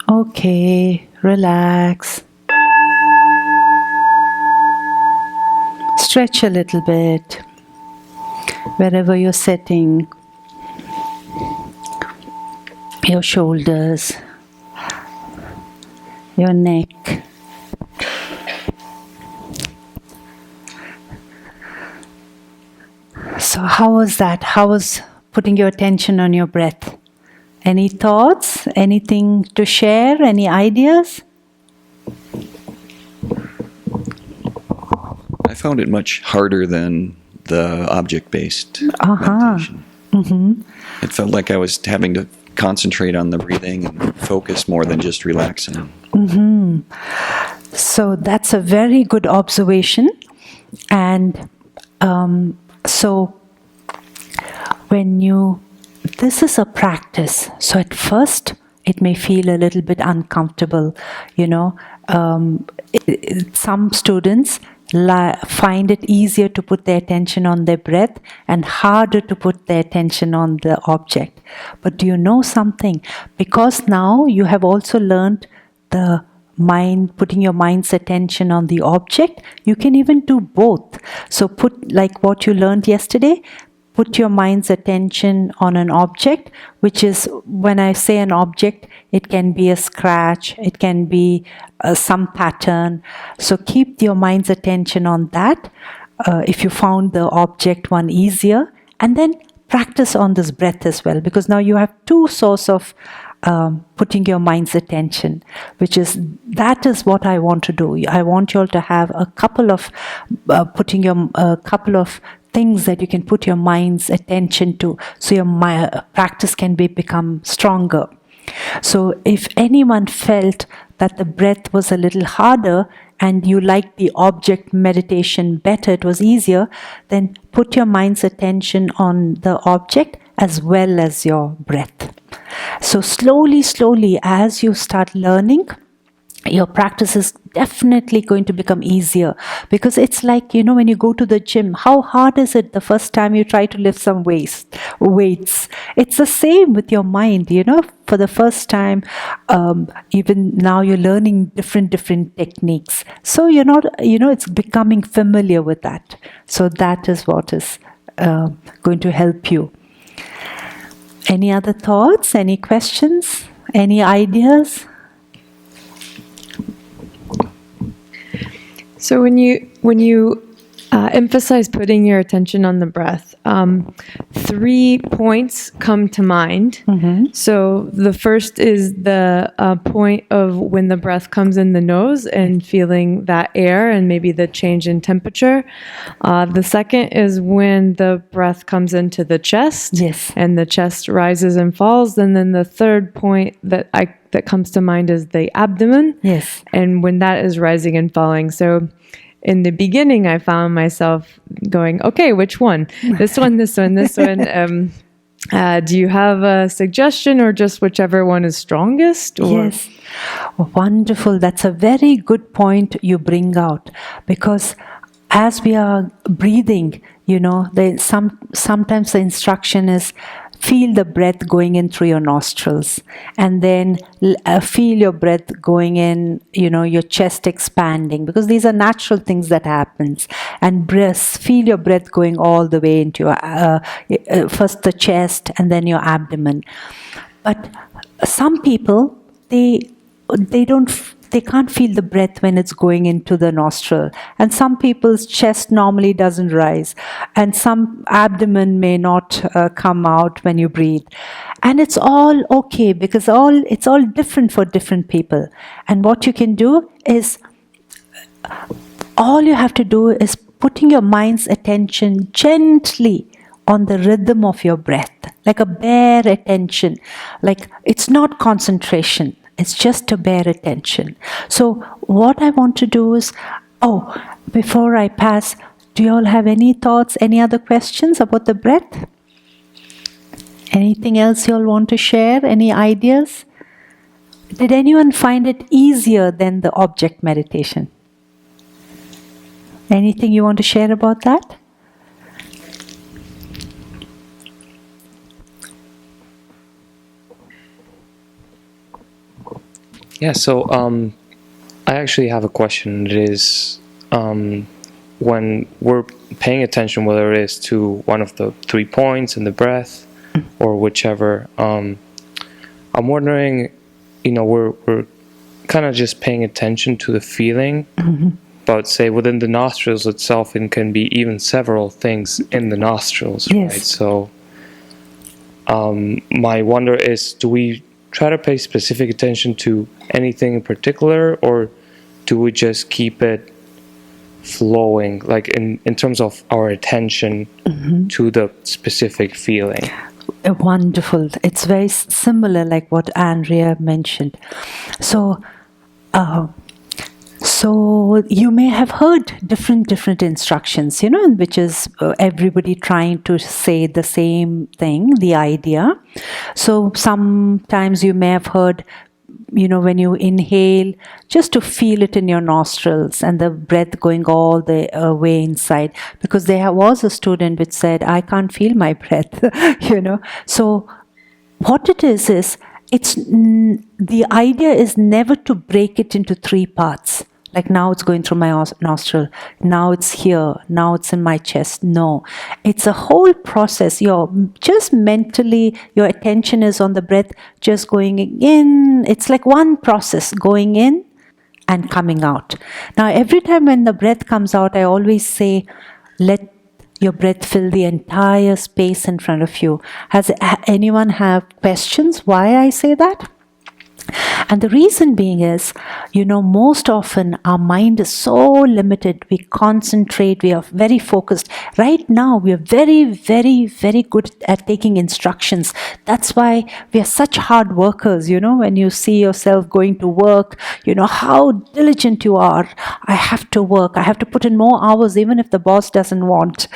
Okay, relax. Stretch a little bit wherever you're sitting. Your shoulders, your neck. So how was that? How was putting your attention on your breath? Any thoughts? Anything to share? Any ideas? I found it much harder than the object-based meditation. Mm-hmm. It felt like I was having to concentrate on the breathing and focus more than just relaxing. Mm-hmm. So that's a very good observation. And so when this is a practice. So at first, it may feel a little bit uncomfortable. Some students find it easier to put their attention on their breath and harder to put their attention on the object. But do you know something? Because now you have also learned the putting your mind's attention on the object, you can even do both. So put, like what you learned yesterday, put your mind's attention on an object, which is, when I say an object, it can be a scratch, it can be some pattern. So keep your mind's attention on that, if you found the object one easier, and then practice on this breath as well, because now you have two sources of putting your mind's attention, that is what I want to do. I want you all to have a couple of things that you can put your mind's attention to, so your practice can become stronger. So if anyone felt that the breath was a little harder and you liked the object meditation better, it was easier, then put your mind's attention on the object as well as your breath. So slowly, as you start learning, your practice is definitely going to become easier, because it's like, when you go to the gym, how hard is it the first time you try to lift some weights? It's the same with your mind, for the first time, even now you're learning different techniques. So you're not, it's becoming familiar with that. So that is what is going to help you. Any other thoughts? Any questions? Any ideas? So when you emphasize putting your attention on the breath, 3 points come to mind. Mm-hmm. So the first is the point of when the breath comes in the nose and feeling that air and maybe the change in temperature. The second is when the breath comes into the chest, yes, and the chest rises and falls. And then the third point that comes to mind is the abdomen, yes, and when that is rising and falling. So in the beginning, I found myself going, okay, which one? This one, this one, this one. Do you have a suggestion, or just whichever one is strongest? Or? Yes. Wonderful. That's a very good point you bring out, because as we are breathing, sometimes the instruction is feel the breath going in through your nostrils, and then feel your breath going in, your chest expanding, because these are natural things that happens. And feel your breath going all the way into your, first the chest and then your abdomen. But some people, they they can't feel the breath when it's going into the nostril. And some people's chest normally doesn't rise. And some abdomen may not come out when you breathe. And it's all okay because it's all different for different people. And what you can do is, all you have to do is putting your mind's attention gently on the rhythm of your breath, like a bare attention. Like, it's not concentration, it's just a bare attention. So what I want to do is, before I pass, do you all have any thoughts, any other questions about the breath? Anything else you all want to share? Any ideas? Did anyone find it easier than the object meditation? Anything you want to share about that? Yeah, so I actually have a question. It is, when we're paying attention, whether it is to one of the 3 points in the breath or whichever, I'm wondering, we're kind of just paying attention to the feeling, but say within the nostrils itself, it can be even several things in the nostrils, yes. Right? So my wonder is, do we try to pay specific attention to anything in particular, or do we just keep it flowing, like in terms of our attention to the specific feeling? Wonderful. It's very similar like what Andrea mentioned. So you may have heard different instructions, which is everybody trying to say the same thing, the idea. So sometimes you may have heard, when you inhale, just to feel it in your nostrils and the breath going all the way inside. Because there was a student which said, I can't feel my breath, So what it is it's the idea is never to break it into 3 parts. Like, now it's going through my nostril, now it's here, now it's in my chest. No, it's a whole process. You're just mentally, your attention is on the breath, just going in. It's like one process, going in and coming out. Now, every time when the breath comes out, I always say, let your breath fill the entire space in front of you. Has anyone have questions why I say that? And the reason being is, most often our mind is so limited. We concentrate, we are very focused. Right now, we are very, very, very good at taking instructions. That's why we are such hard workers. When you see yourself going to work, how diligent you are. I have to work. I have to put in more hours even if the boss doesn't want.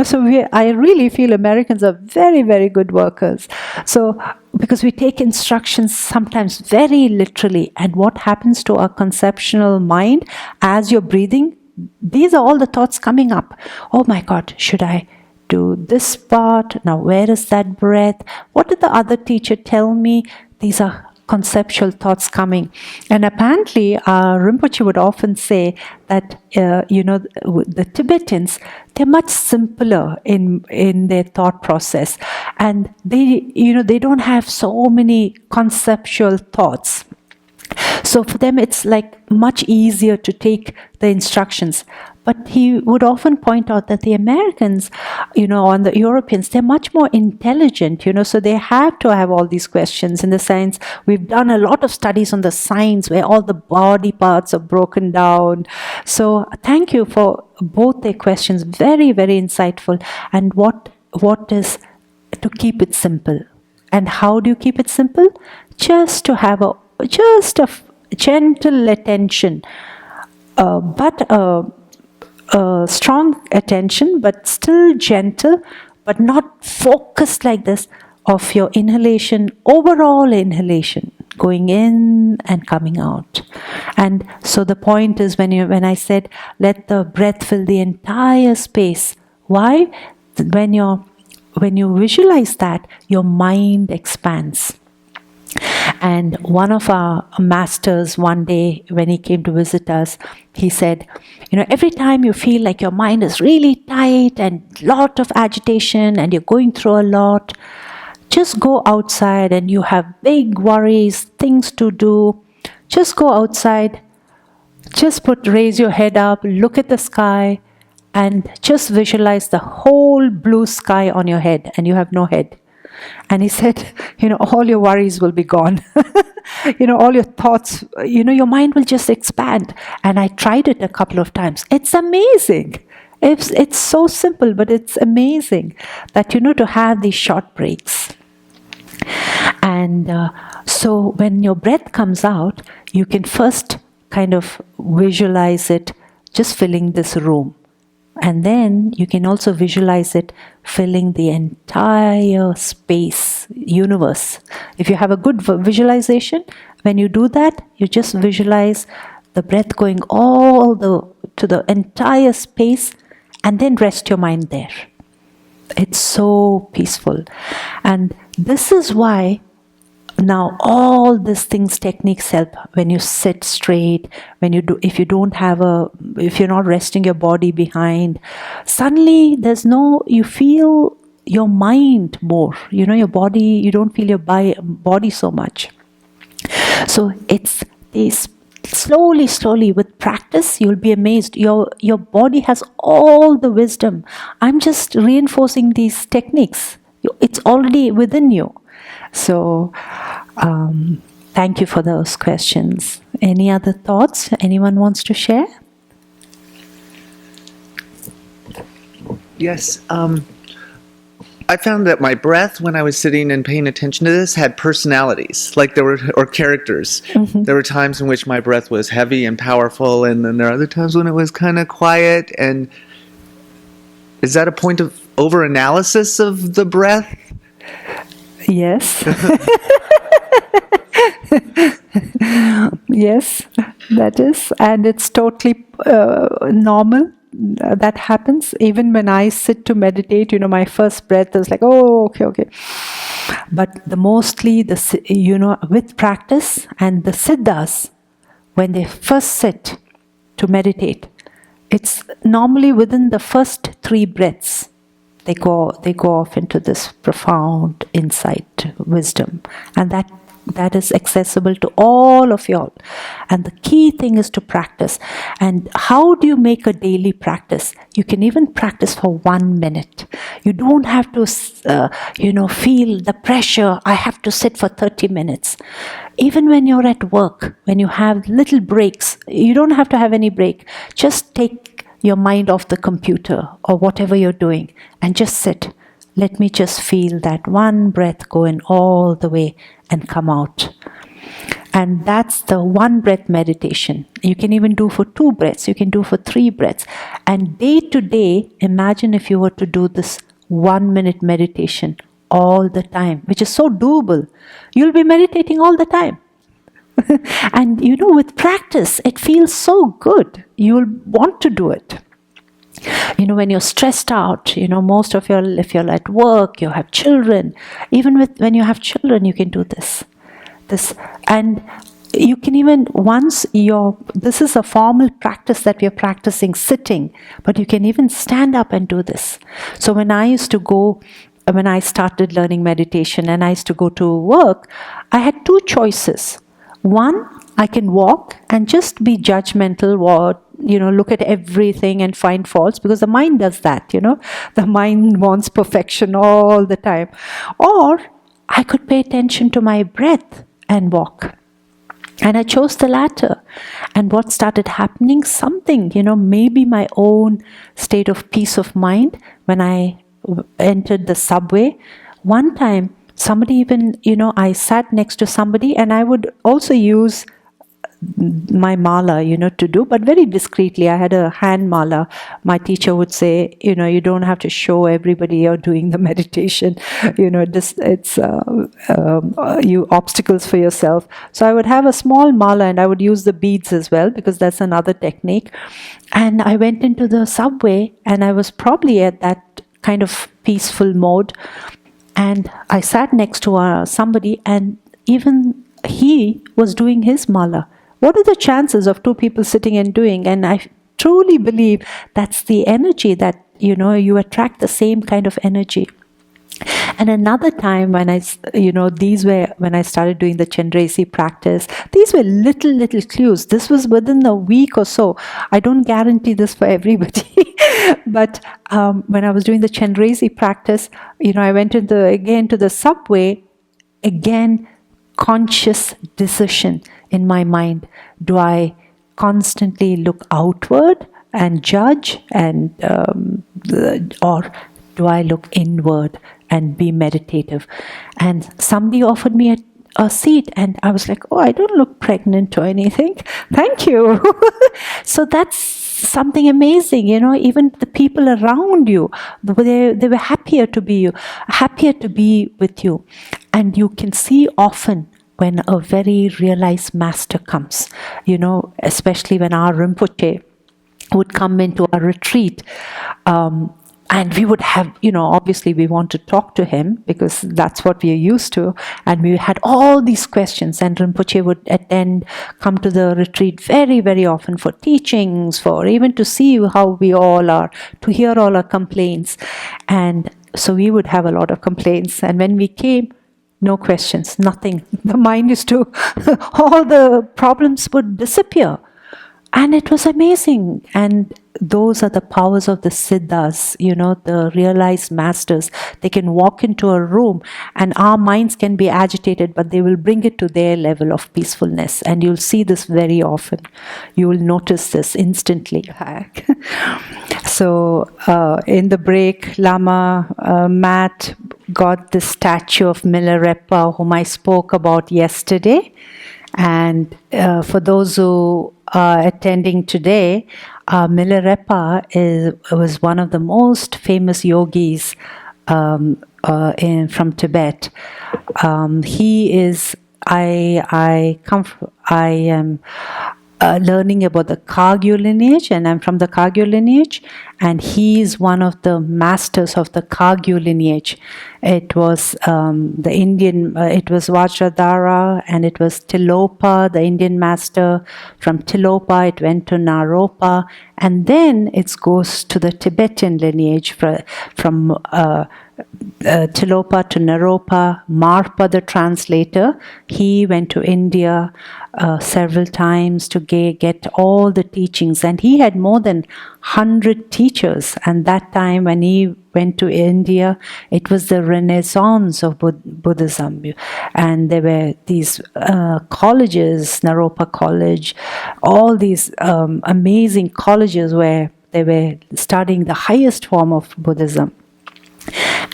So I really feel Americans are very, very good workers. So, because we take instructions sometimes very literally, and what happens to our conceptual mind as you're breathing, these are all the thoughts coming up. Oh my God, should I do this part? Now where is that breath? What did the other teacher tell me? These are conceptual thoughts coming. And apparently Rinpoche would often say that the Tibetans, they're much simpler in their thought process, and they don't have so many conceptual thoughts. So for them it's like much easier to take the instructions. But he would often point out that the Americans, and the Europeans, they're much more intelligent, so they have to have all these questions. In the science, we've done a lot of studies on the science where all the body parts are broken down. So thank you for both their questions. Very, very insightful. And what is to keep it simple? And how do you keep it simple? Just to have a gentle attention, but strong attention, but still gentle, but not focused like this, of your inhalation, overall inhalation, going in and coming out. And so the point is, when I said let the breath fill the entire space, why? When you visualize that, your mind expands. And one of our masters, one day when he came to visit us, he said, every time you feel like your mind is really tight and lot of agitation and you're going through a lot, just go outside and you have big worries, things to do, just go outside, just raise your head up, look at the sky, and just visualize the whole blue sky on your head, and you have no head. And he said, all your worries will be gone. All your thoughts, your mind will just expand. And I tried it a couple of times. It's amazing. It's so simple, but it's amazing that, to have these short breaks. And so when your breath comes out, you can first kind of visualize it just filling this room. And then you can also visualize it filling the entire space, universe. If you have a good visualization, when you do that, you just visualize the breath going to the entire space, and then rest your mind there. It's so peaceful. And this is why now all these things, techniques help when you sit straight, if you're not resting your body behind, suddenly you feel your mind more, your body, you don't feel your body so much. So it's slowly with practice, you'll be amazed. Your body has all the wisdom. I'm just reinforcing these techniques. It's already within you. So, thank you for those questions. Any other thoughts anyone wants to share? Yes. I found that my breath, when I was sitting and paying attention to this, had personalities, or characters. Mm-hmm. There were times in which my breath was heavy and powerful, and then there are other times when it was kind of quiet. And is that a point of over-analysis of the breath? Yes. Yes, that is. And it's totally normal. That happens. Even when I sit to meditate, my first breath is like, oh, okay. But with practice, and the siddhas, when they first sit to meditate, it's normally within the first 3 breaths. They go off into this profound insight, wisdom, and that is accessible to all of y'all. And the key thing is to practice. And how do you make a daily practice? You can even practice for 1 minute. You don't have to, feel the pressure. I have to sit for 30 minutes. Even when you're at work, when you have little breaks, you don't have to have any break. Just take your mind off the computer or whatever you're doing and just sit. Let me just feel that one breath go in all the way and come out. And that's the 1 breath meditation. You can even do for 2 breaths. You can do for 3 breaths. And day to day, imagine if you were to do this 1 minute meditation all the time, which is so doable. You'll be meditating all the time. And with practice, it feels so good. You'll want to do it. When you're stressed out, most of if you're at work, you have children. Even when you have children, you can do this. And you can even, this is a formal practice that we are practicing sitting, but you can even stand up and do this. So when I started learning meditation and I used to go to work, I had 2 choices. One, I can walk and just be judgmental, look at everything and find faults, because the mind does that, The mind wants perfection all the time. Or I could pay attention to my breath and walk. And I chose the latter. And what started happening? Something, maybe my own state of peace of mind when I entered the subway. One time, somebody even, I sat next to somebody, and I would also use my mala, to do, but very discreetly. I had a hand mala. My teacher would say, you don't have to show everybody you're doing the meditation. It's you obstacles for yourself. So I would have a small mala, and I would use the beads as well, because that's another technique. And I went into the subway, and I was probably at that kind of peaceful mode. And I sat next to somebody, and even he was doing his mala. What are the chances of 2 people sitting and doing? And I truly believe that's the energy that, you attract the same kind of energy. And another time when these were when I started doing the Chenrezig practice, these were little clues. This was within a week or so. I don't guarantee this for everybody, but when I was doing the Chenrezig practice, I went again to the subway, again, conscious decision in my mind. Do I constantly look outward and judge, and or do I look inward and be meditative? And somebody offered me a seat, and I was like, oh, I don't look pregnant or anything. Thank you. So that's something amazing, even the people around you, they were happier to be with you. And you can see often when a very realized master comes, especially when our Rinpoche would come into a retreat, and we would have, obviously we want to talk to him because that's what we are used to. And we had all these questions, and Rinpoche would come to the retreat very, very often for teachings, for even to see how we all are, to hear all our complaints. And so we would have a lot of complaints. And when we came, no questions, nothing. The mind is to, all the problems would disappear. And it was amazing. And those are the powers of the Siddhas, the realized masters. They can walk into a room and our minds can be agitated, but they will bring it to their level of peacefulness. And you'll see this very often. You will notice this instantly. So in the break, Lama Matt got the statue of Milarepa, whom I spoke about yesterday. And for those who are attending today, Milarepa was one of the most famous yogis from Tibet. He is. I am learning about the Kagyu lineage, and I'm from the Kagyu lineage, and he is one of the masters of the Kagyu lineage. It was the Indian, it was Vajradhara, and it was Tilopa, the Indian master. From Tilopa, it went to Naropa, and then it goes to the Tibetan lineage from Tilopa to Naropa. Marpa, the translator, he went to India several times to get all the teachings, and he had more than 100 teachers. And that time when he went to India, it was the renaissance of Buddhism, and there were these colleges, Naropa College, all these amazing colleges where they were studying the highest form of Buddhism.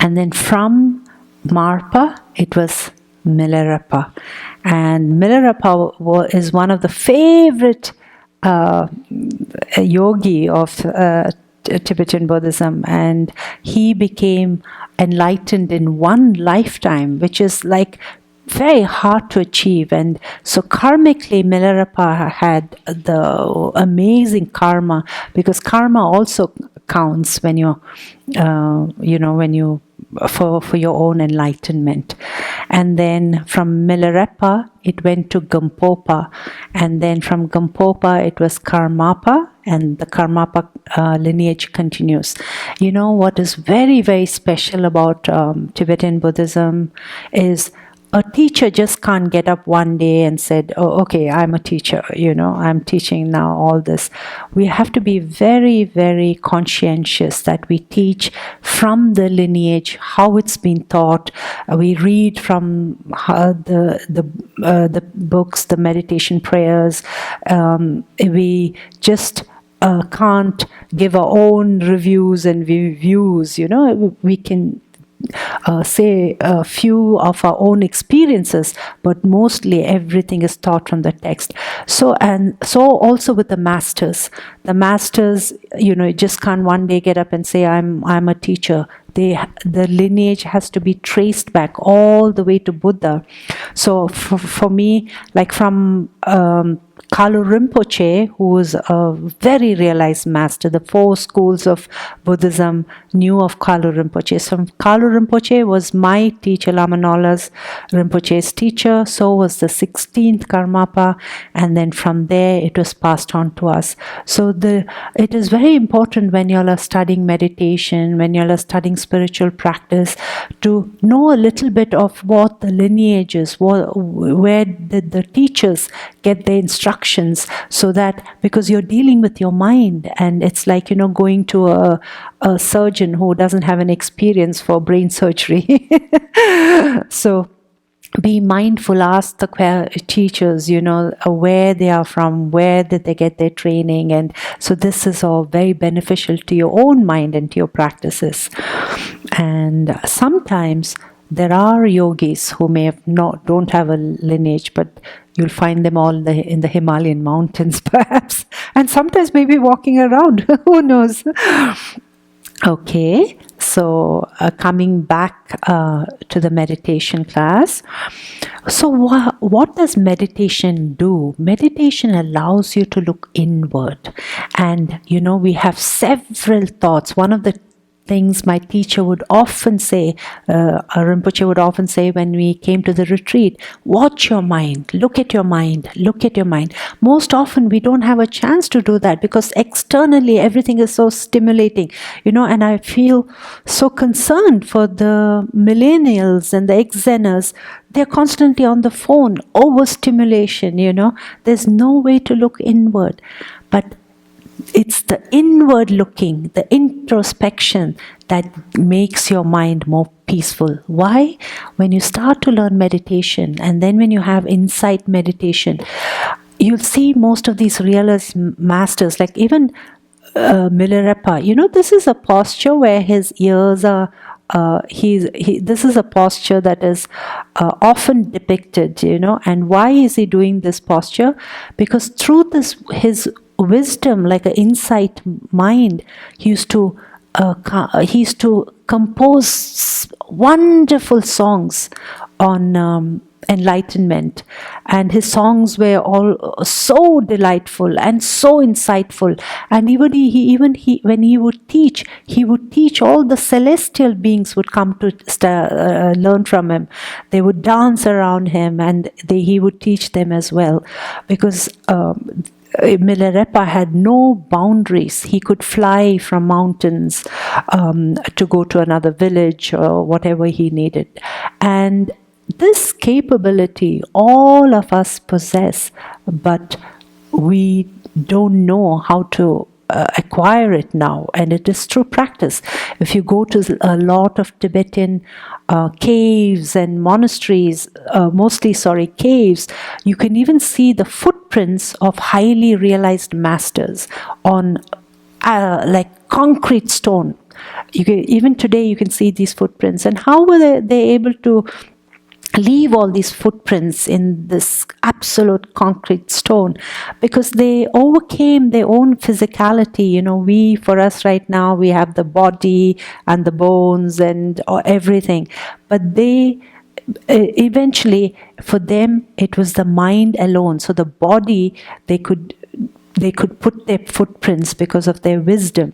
And then from Marpa, it was Milarepa. And Milarepa is one of the favorite yogi of Tibetan Buddhism, and he became enlightened in one lifetime, which is like very hard to achieve. And so karmically, Milarepa had the amazing karma, because karma also counts when you for your own enlightenment. And then from Milarepa, it went to Gampopa, and then from Gampopa, it was Karmapa, and the Karmapa lineage continues. What is very, very special about Tibetan Buddhism is a teacher just can't get up one day and said, oh, okay, I'm a teacher, I'm teaching now all this. We have to be very, very conscientious that we teach from the lineage, how it's been taught. We read from the books, the meditation prayers. We just can't give our own reviews and views, we can say a few of our own experiences, but mostly everything is taught from the text. So also with the masters, you just can't one day get up and say I'm a teacher. The lineage has to be traced back all the way to Buddha. So for me, like from Kalu Rinpoche, who was a very realized master. The 4 schools of Buddhism knew of Kalu Rinpoche. So Kalu Rinpoche was my teacher, Lama Nola's Rinpoche's teacher. So was the 16th Karmapa, and then from there it was passed on to us. So it is very important when you all are studying meditation, when you all are studying spiritual practice, to know a little bit of what the lineage is, where did the teachers get their instructions, so that, because you're dealing with your mind, and it's like, going to a surgeon who doesn't have an experience for brain surgery. So be mindful, ask the teachers, where they are from, where did they get their training, and so this is all very beneficial to your own mind and to your practices. And sometimes there are yogis who don't have a lineage, but you'll find them all in the Himalayan mountains, perhaps, and sometimes maybe walking around. Who knows? Okay, so coming back to the meditation class. So what does meditation do? Meditation allows you to look inward, and we have several thoughts. One of the things my teacher would often say, Rinpoche would often say when we came to the retreat, watch your mind, look at your mind, look at your mind. Most often we don't have a chance to do that because externally everything is so stimulating, and I feel so concerned for the millennials and the ex-Zeners. They're constantly on the phone, overstimulation, there's no way to look inward. But it's the inward looking, the introspection that makes your mind more peaceful. Why? When you start to learn meditation, and then when you have insight meditation, you'll see most of these realized masters, like even Milarepa, this is a posture where his ears are this is a posture that is often depicted, and why is he doing this posture? Because through his wisdom, like an insight mind, he used to compose wonderful songs on enlightenment, and his songs were all so delightful and so insightful. And when he would teach, all the celestial beings would come to learn from him. They would dance around him, and he would teach them as well, because Milarepa had no boundaries. He could fly from mountains to go to another village or whatever he needed. And this capability all of us possess, but we don't know how to acquire it now, and it is through practice. If you go to a lot of Tibetan caves and monasteries, caves, you can even see the footprints of highly realized masters on like concrete stone. Even today you can see these footprints. And how were they able to leave all these footprints in this absolute concrete stone? Because they overcame their own physicality. For us right now, we have the body and the bones and everything, but they eventually, for them, it was the mind alone. So the body, they could put their footprints because of their wisdom.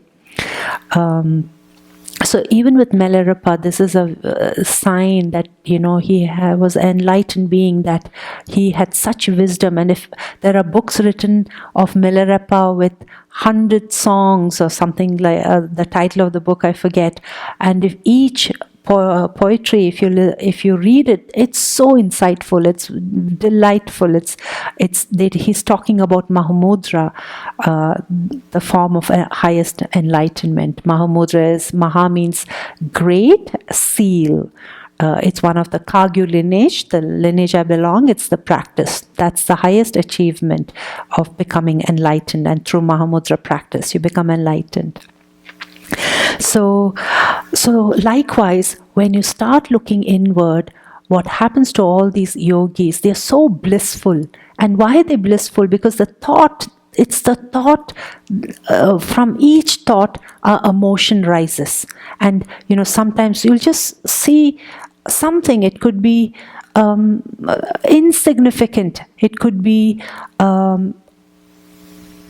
So even with Milarepa, this is a sign that, he was an enlightened being, that he had such wisdom. And if there are books written of Milarepa with 100 songs or something, like the title of the book, I forget. And if each poetry, if you read it, it's so insightful, it's delightful. He's talking about Mahamudra, the form of highest enlightenment. Maha means great, seal. It's one of the Kagyu lineage, the lineage I belong. It's the practice. That's the highest achievement of becoming enlightened. And through Mahamudra practice, you become enlightened. So likewise, when you start looking inward, what happens to all these yogis? They're so blissful. And why are they blissful? Because it's the thought, from each thought, emotion rises. And, sometimes you'll just see something. It could be insignificant. It could be,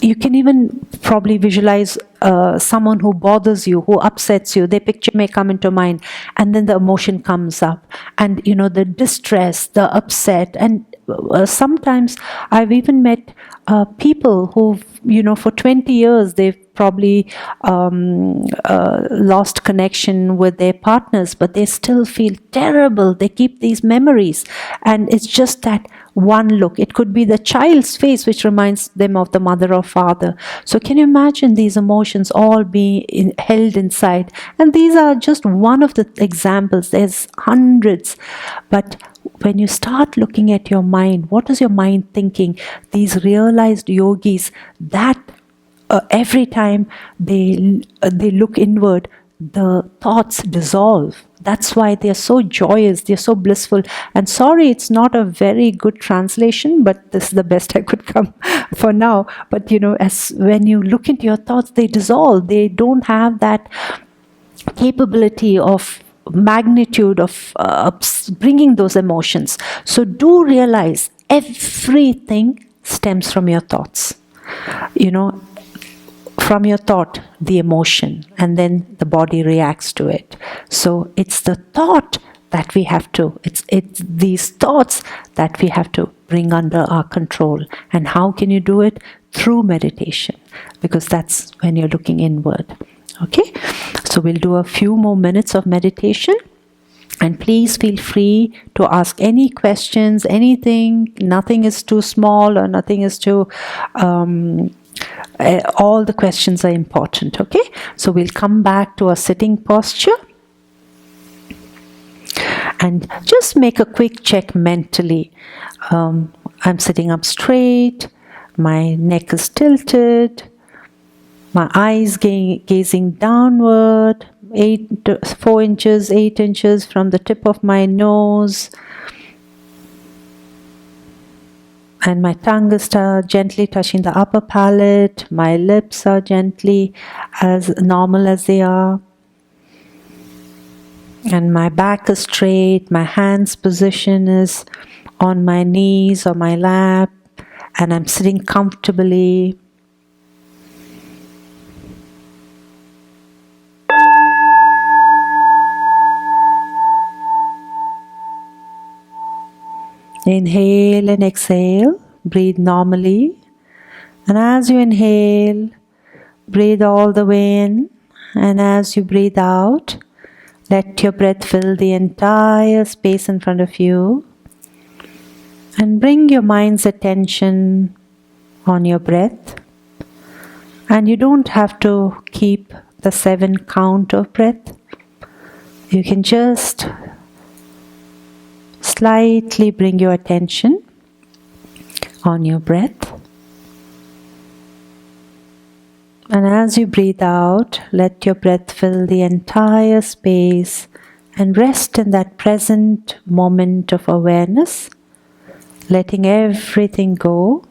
you can even probably visualize someone who bothers you, who upsets you. Their picture may come into mind, and then the emotion comes up, and the distress, the upset, and sometimes I've even met people who, for 20 years they've probably lost connection with their partners, but they still feel terrible. They keep these memories, and it's just that one look. It could be the child's face which reminds them of the mother or father. So can you imagine these emotions all being held inside? And these are just one of the examples. There's hundreds. But when you start looking at your mind, what is your mind thinking? These realized yogis, that every time they look inward, the thoughts dissolve. That's why they're so joyous, they're so blissful. And sorry, it's not a very good translation, but this is the best I could come for now. But as when you look into your thoughts, they dissolve. They don't have that capability of magnitude of bringing those emotions. So do realize everything stems from your thoughts. From your thought, the emotion, and then the body reacts to it. So it's the thought that we have to, it's these thoughts that we have to bring under our control. And how can you do it? Through meditation, because that's when you're looking inward. Okay? So we'll do a few more minutes of meditation. And please feel free to ask any questions, anything. Nothing is too small or nothing is too... all the questions are important, okay? So we'll come back to a sitting posture. And just make a quick check mentally. I'm sitting up straight. My neck is tilted. My eyes gazing downward. 4 inches, 8 inches from the tip of my nose. And my tongue is gently touching the upper palate. My lips are gently as normal as they are. And my back is straight. My hands position is on my knees or my lap. And I'm sitting comfortably. Inhale and exhale. Breathe normally. And as you inhale, breathe all the way in. And as you breathe out, let your breath fill the entire space in front of you. And bring your mind's attention on your breath. And you don't have to keep the 7 count of breath. You can just slightly bring your attention on your breath. And as you breathe out, let your breath fill the entire space and rest in that present moment of awareness, letting everything go.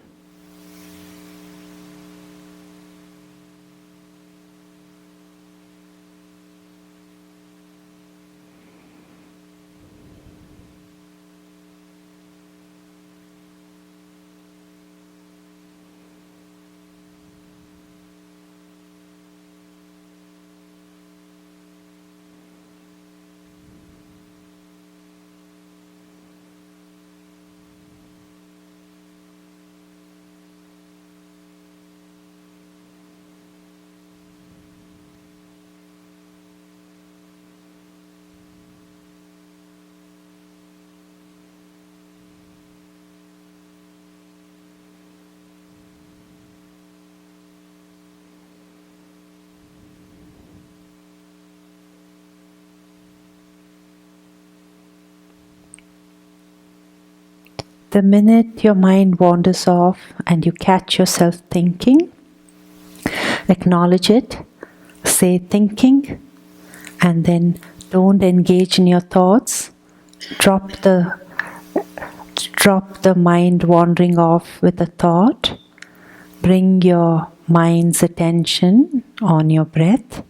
The minute your mind wanders off and you catch yourself thinking, acknowledge it, say thinking, and then don't engage in your thoughts. Drop the mind wandering off with a thought. Bring your mind's attention on your breath.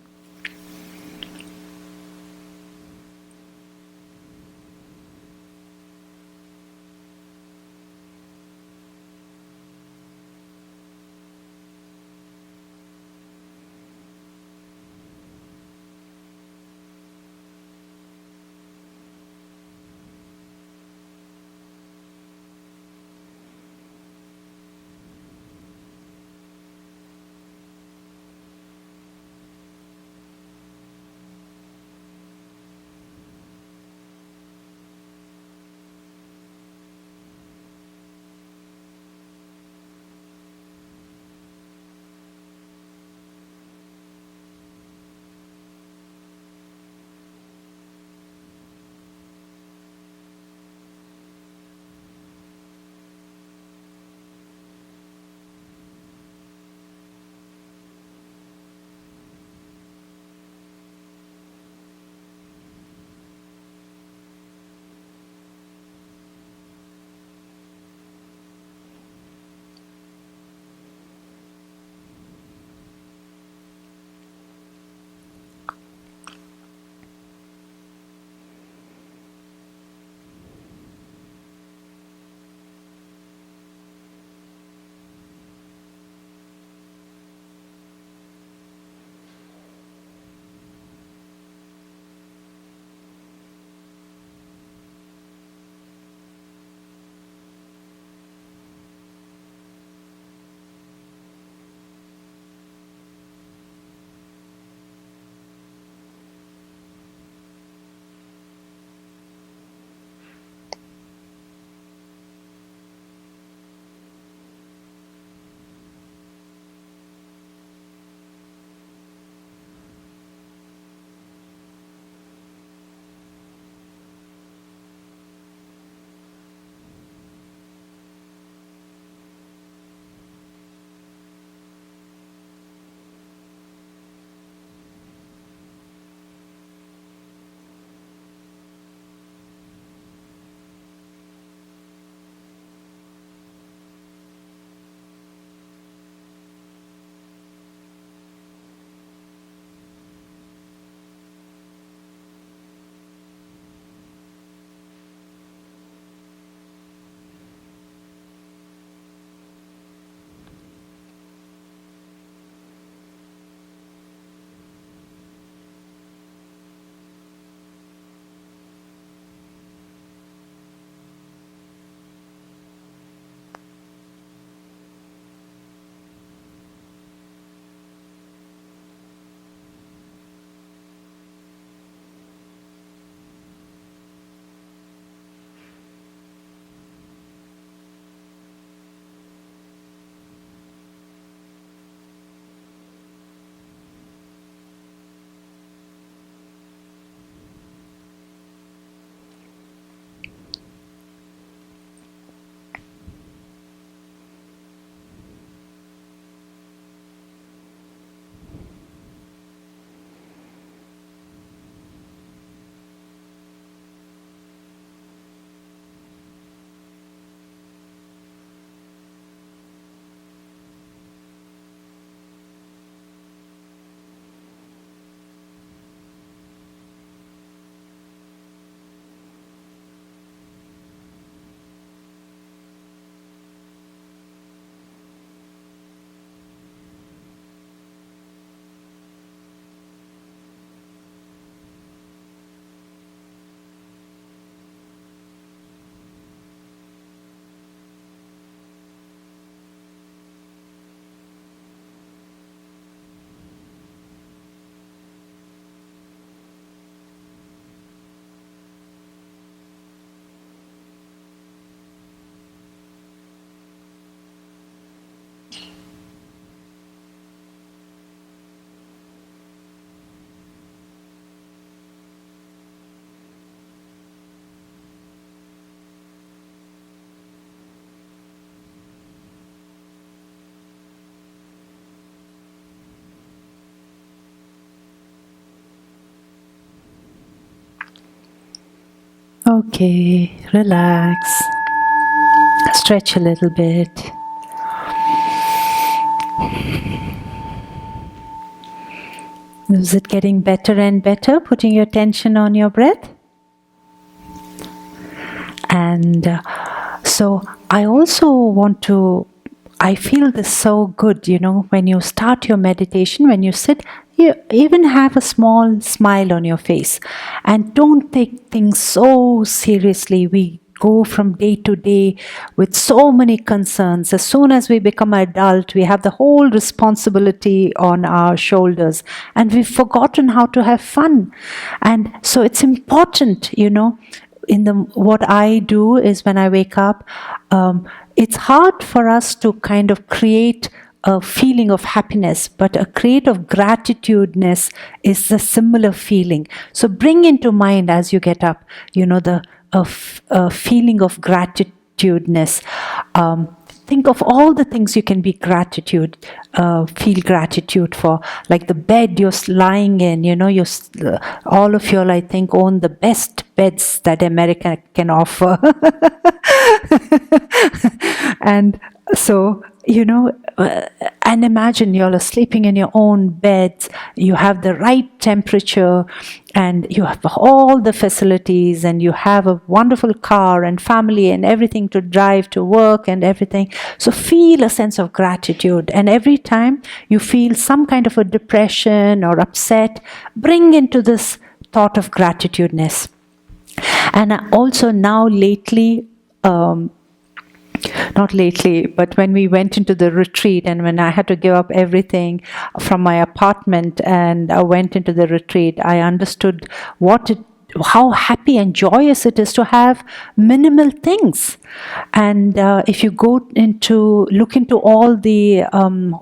Okay, relax. Stretch a little bit. Is it getting better and better, putting your attention on your breath? And so I also want to, I feel this so good, when you start your meditation, when you sit, you even have a small smile on your face. And don't take things so seriously. We go from day to day with so many concerns. As soon as we become adult, we have the whole responsibility on our shoulders. And we've forgotten how to have fun. And so it's important, what I do is when I wake up, it's hard for us to kind of create a feeling of happiness, but a create of gratitudeness is a similar feeling. So bring into mind as you get up, the feeling of gratitudeness. Think of all the things you can be feel gratitude for, like the bed you're lying in. All of you all, I think, own the best beds that America can offer. And so, and imagine you're sleeping in your own beds, you have the right temperature, and you have all the facilities, and you have a wonderful car and family and everything to drive to work and everything. So feel a sense of gratitude. And every time you feel some kind of a depression or upset, bring into this thought of gratitudeness. And also now lately, not lately, but when we went into the retreat and when I had to give up everything from my apartment and I went into the retreat, I understood how happy and joyous it is to have minimal things. And if you look into all the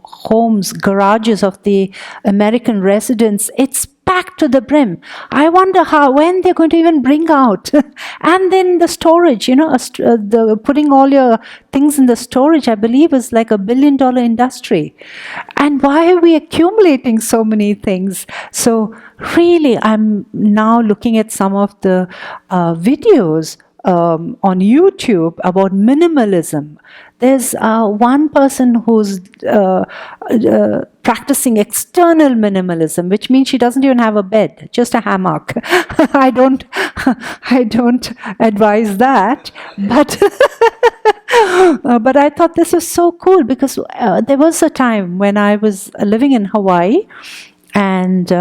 homes, garages of the American residents, it's packed to the brim. I wonder when they're going to even bring out. And then the storage, putting all your things in the storage, I believe, is like $1 billion industry. And why are we accumulating so many things? So really, I'm now looking at some of the videos on YouTube about minimalism. There's one person who's practicing external minimalism, which means she doesn't even have a bed, just a hammock. I don't advise that, but but I thought this was so cool because there was a time when I was living in Hawaii, and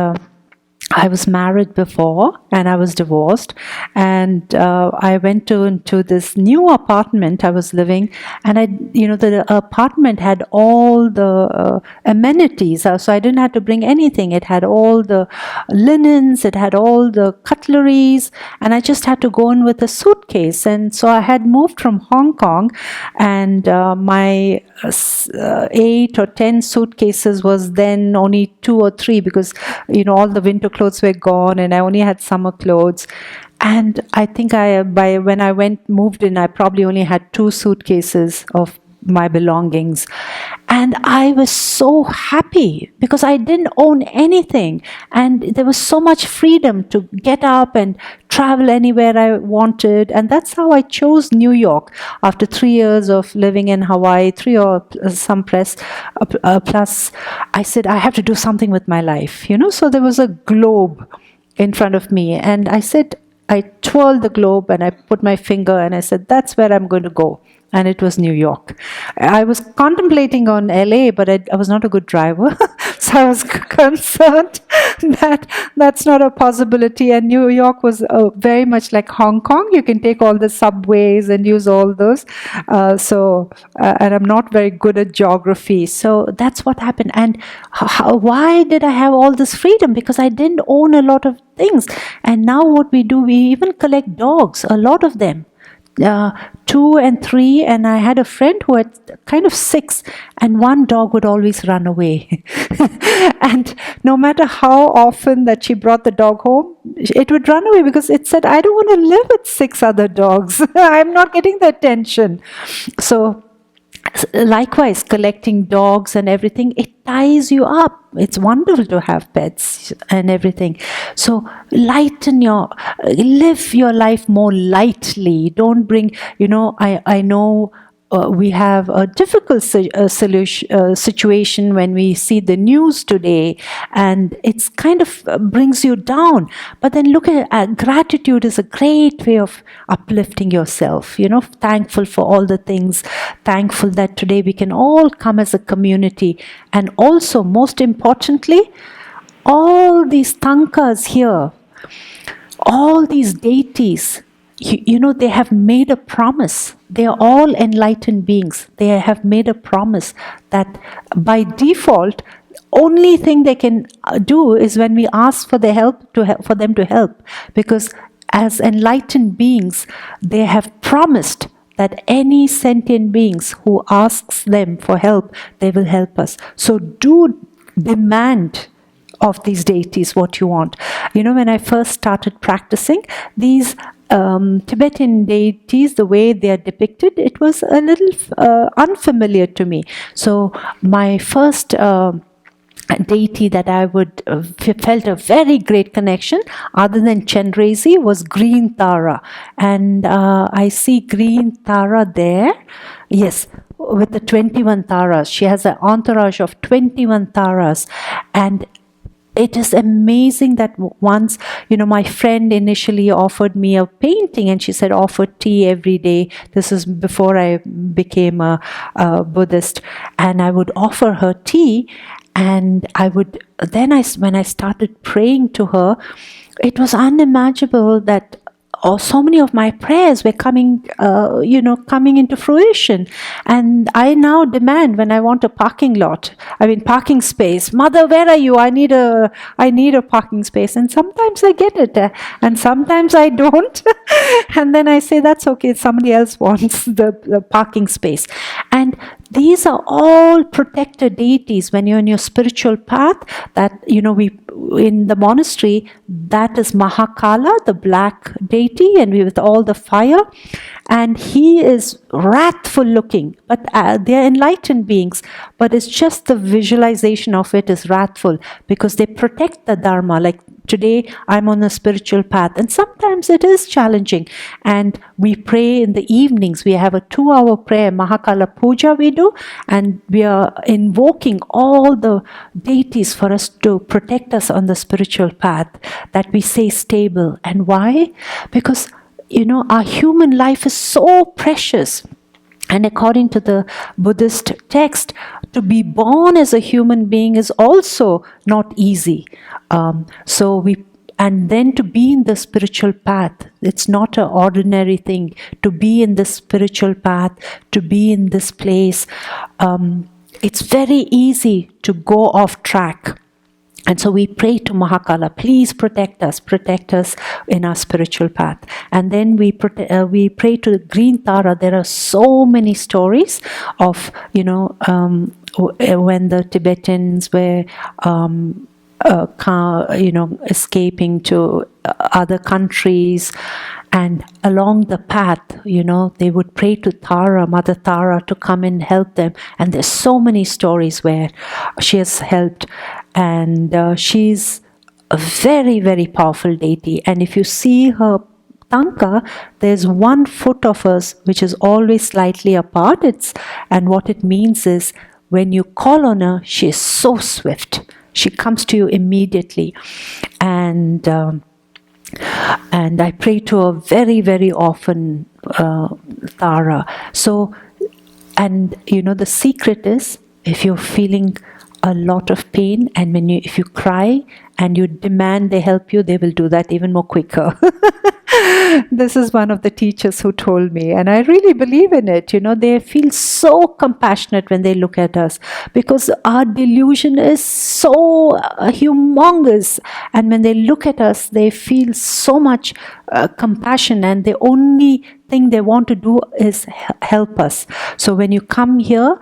I was married before and I was divorced, and I went into this new apartment I was living, and the apartment had all the amenities, so I didn't have to bring anything. It had all the linens, it had all the cutleries, and I just had to go in with a suitcase. And so I had moved from Hong Kong, and my 8 or 10 suitcases was then only 2 or 3 because all the winter clothes were gone and I only had summer clothes. And I think when I moved in, I probably only had 2 suitcases of my belongings. And I was so happy because I didn't own anything, and there was so much freedom to get up and travel anywhere I wanted. And that's how I chose New York after 3 years of living in Hawaii, 3 or some plus. I said, I have to do something with my life, So there was a globe in front of me, and I twirled the globe and I put my finger and I said, that's where I'm going to go. And it was New York. I was contemplating on LA, but I was not a good driver. So I was concerned that that's not a possibility. And New York was very much like Hong Kong. You can take all the subways and use all those. And I'm not very good at geography. So that's what happened. And why did I have all this freedom? Because I didn't own a lot of things. And now what we do, we even collect dogs, a lot of them. 2 and 3, and I had a friend who had kind of 6, and one dog would always run away. And no matter how often that she brought the dog home, it would run away because it said, I don't want to live with 6 other dogs. I'm not getting the attention. So likewise, collecting dogs and everything, it ties you up. It's wonderful to have pets and everything. So live your life more lightly. Don't bring, I know we have a difficult situation when we see the news today, and it's kind of brings you down. But then look at gratitude is a great way of uplifting yourself. Thankful for all the things, thankful that today we can all come as a community, and also most importantly, all these tankas here, all these deities. They have made a promise. They are all enlightened beings. They have made a promise that by default, only thing they can do is when we ask for their help, for them to help. Because as enlightened beings, they have promised that any sentient beings who asks them for help, they will help us. So do demand of these deities what you want. When I first started practicing, these Tibetan deities, the way they are depicted, it was a little unfamiliar to me. So my first deity that I would felt a very great connection, other than Chenrezig, was Green Tara, and I see Green Tara there. Yes, with the 21 taras. She has an entourage of 21 taras, and it is amazing that once, my friend initially offered me a painting, and she said, offer tea every day. This is before I became a Buddhist. And I would offer her tea, and when I started praying to her, it was unimaginable that so many of my prayers were coming into fruition. And I now demand, when I want a parking space, Mother, where are you? I need a parking space. And sometimes I get it, and sometimes I don't. And then I say, that's okay, somebody else wants the parking space. And these are all protected deities when you're in your spiritual path. That, we in the monastery, that is Mahakala, the black deity, and with all the fire. And he is wrathful looking, but they're enlightened beings. But it's just the visualization of it is wrathful, because they protect the Dharma. Like today, I'm on a spiritual path, and sometimes it is challenging. And we pray in the evenings. We have a 2-hour prayer, Mahakala Puja we do, and we are invoking all the deities for us to protect us on the spiritual path, that we stay stable. And why? Because our human life is so precious. And according to the Buddhist text, to be born as a human being is also not easy. And then to be in the spiritual path, it's not an ordinary thing. To be in the spiritual path, to be in this place, it's very easy to go off track. And so we pray to Mahakala, please protect us in our spiritual path. And then we pray to the Green Tara. There are so many stories of, when the Tibetans were, escaping to other countries. And along the path, they would pray to Tara, Mother Tara, to come and help them. And there's so many stories where she has helped. And she's a very, very powerful deity. And if you see her tanka, there's 1 foot of hers which is always slightly apart. And what it means is, when you call on her, she is so swift. She comes to you immediately. And I pray to her very, very often, Tara. So, and the secret is, if you're feeling a lot of pain, and if you cry and you demand they help you, they will do that even more quicker. This is one of the teachers who told me, and I really believe in it. They feel so compassionate when they look at us, because our delusion is so humongous. And when they look at us, they feel so much compassion, and they only thing they want to do is help us. So when you come here,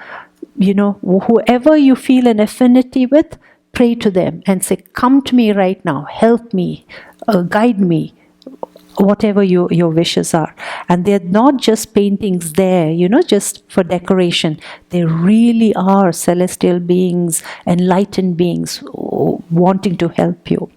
whoever you feel an affinity with, pray to them and say, come to me right now, help me, guide me, whatever your wishes are. And they're not just paintings there, just for decoration. They really are celestial beings, enlightened beings wanting to help you.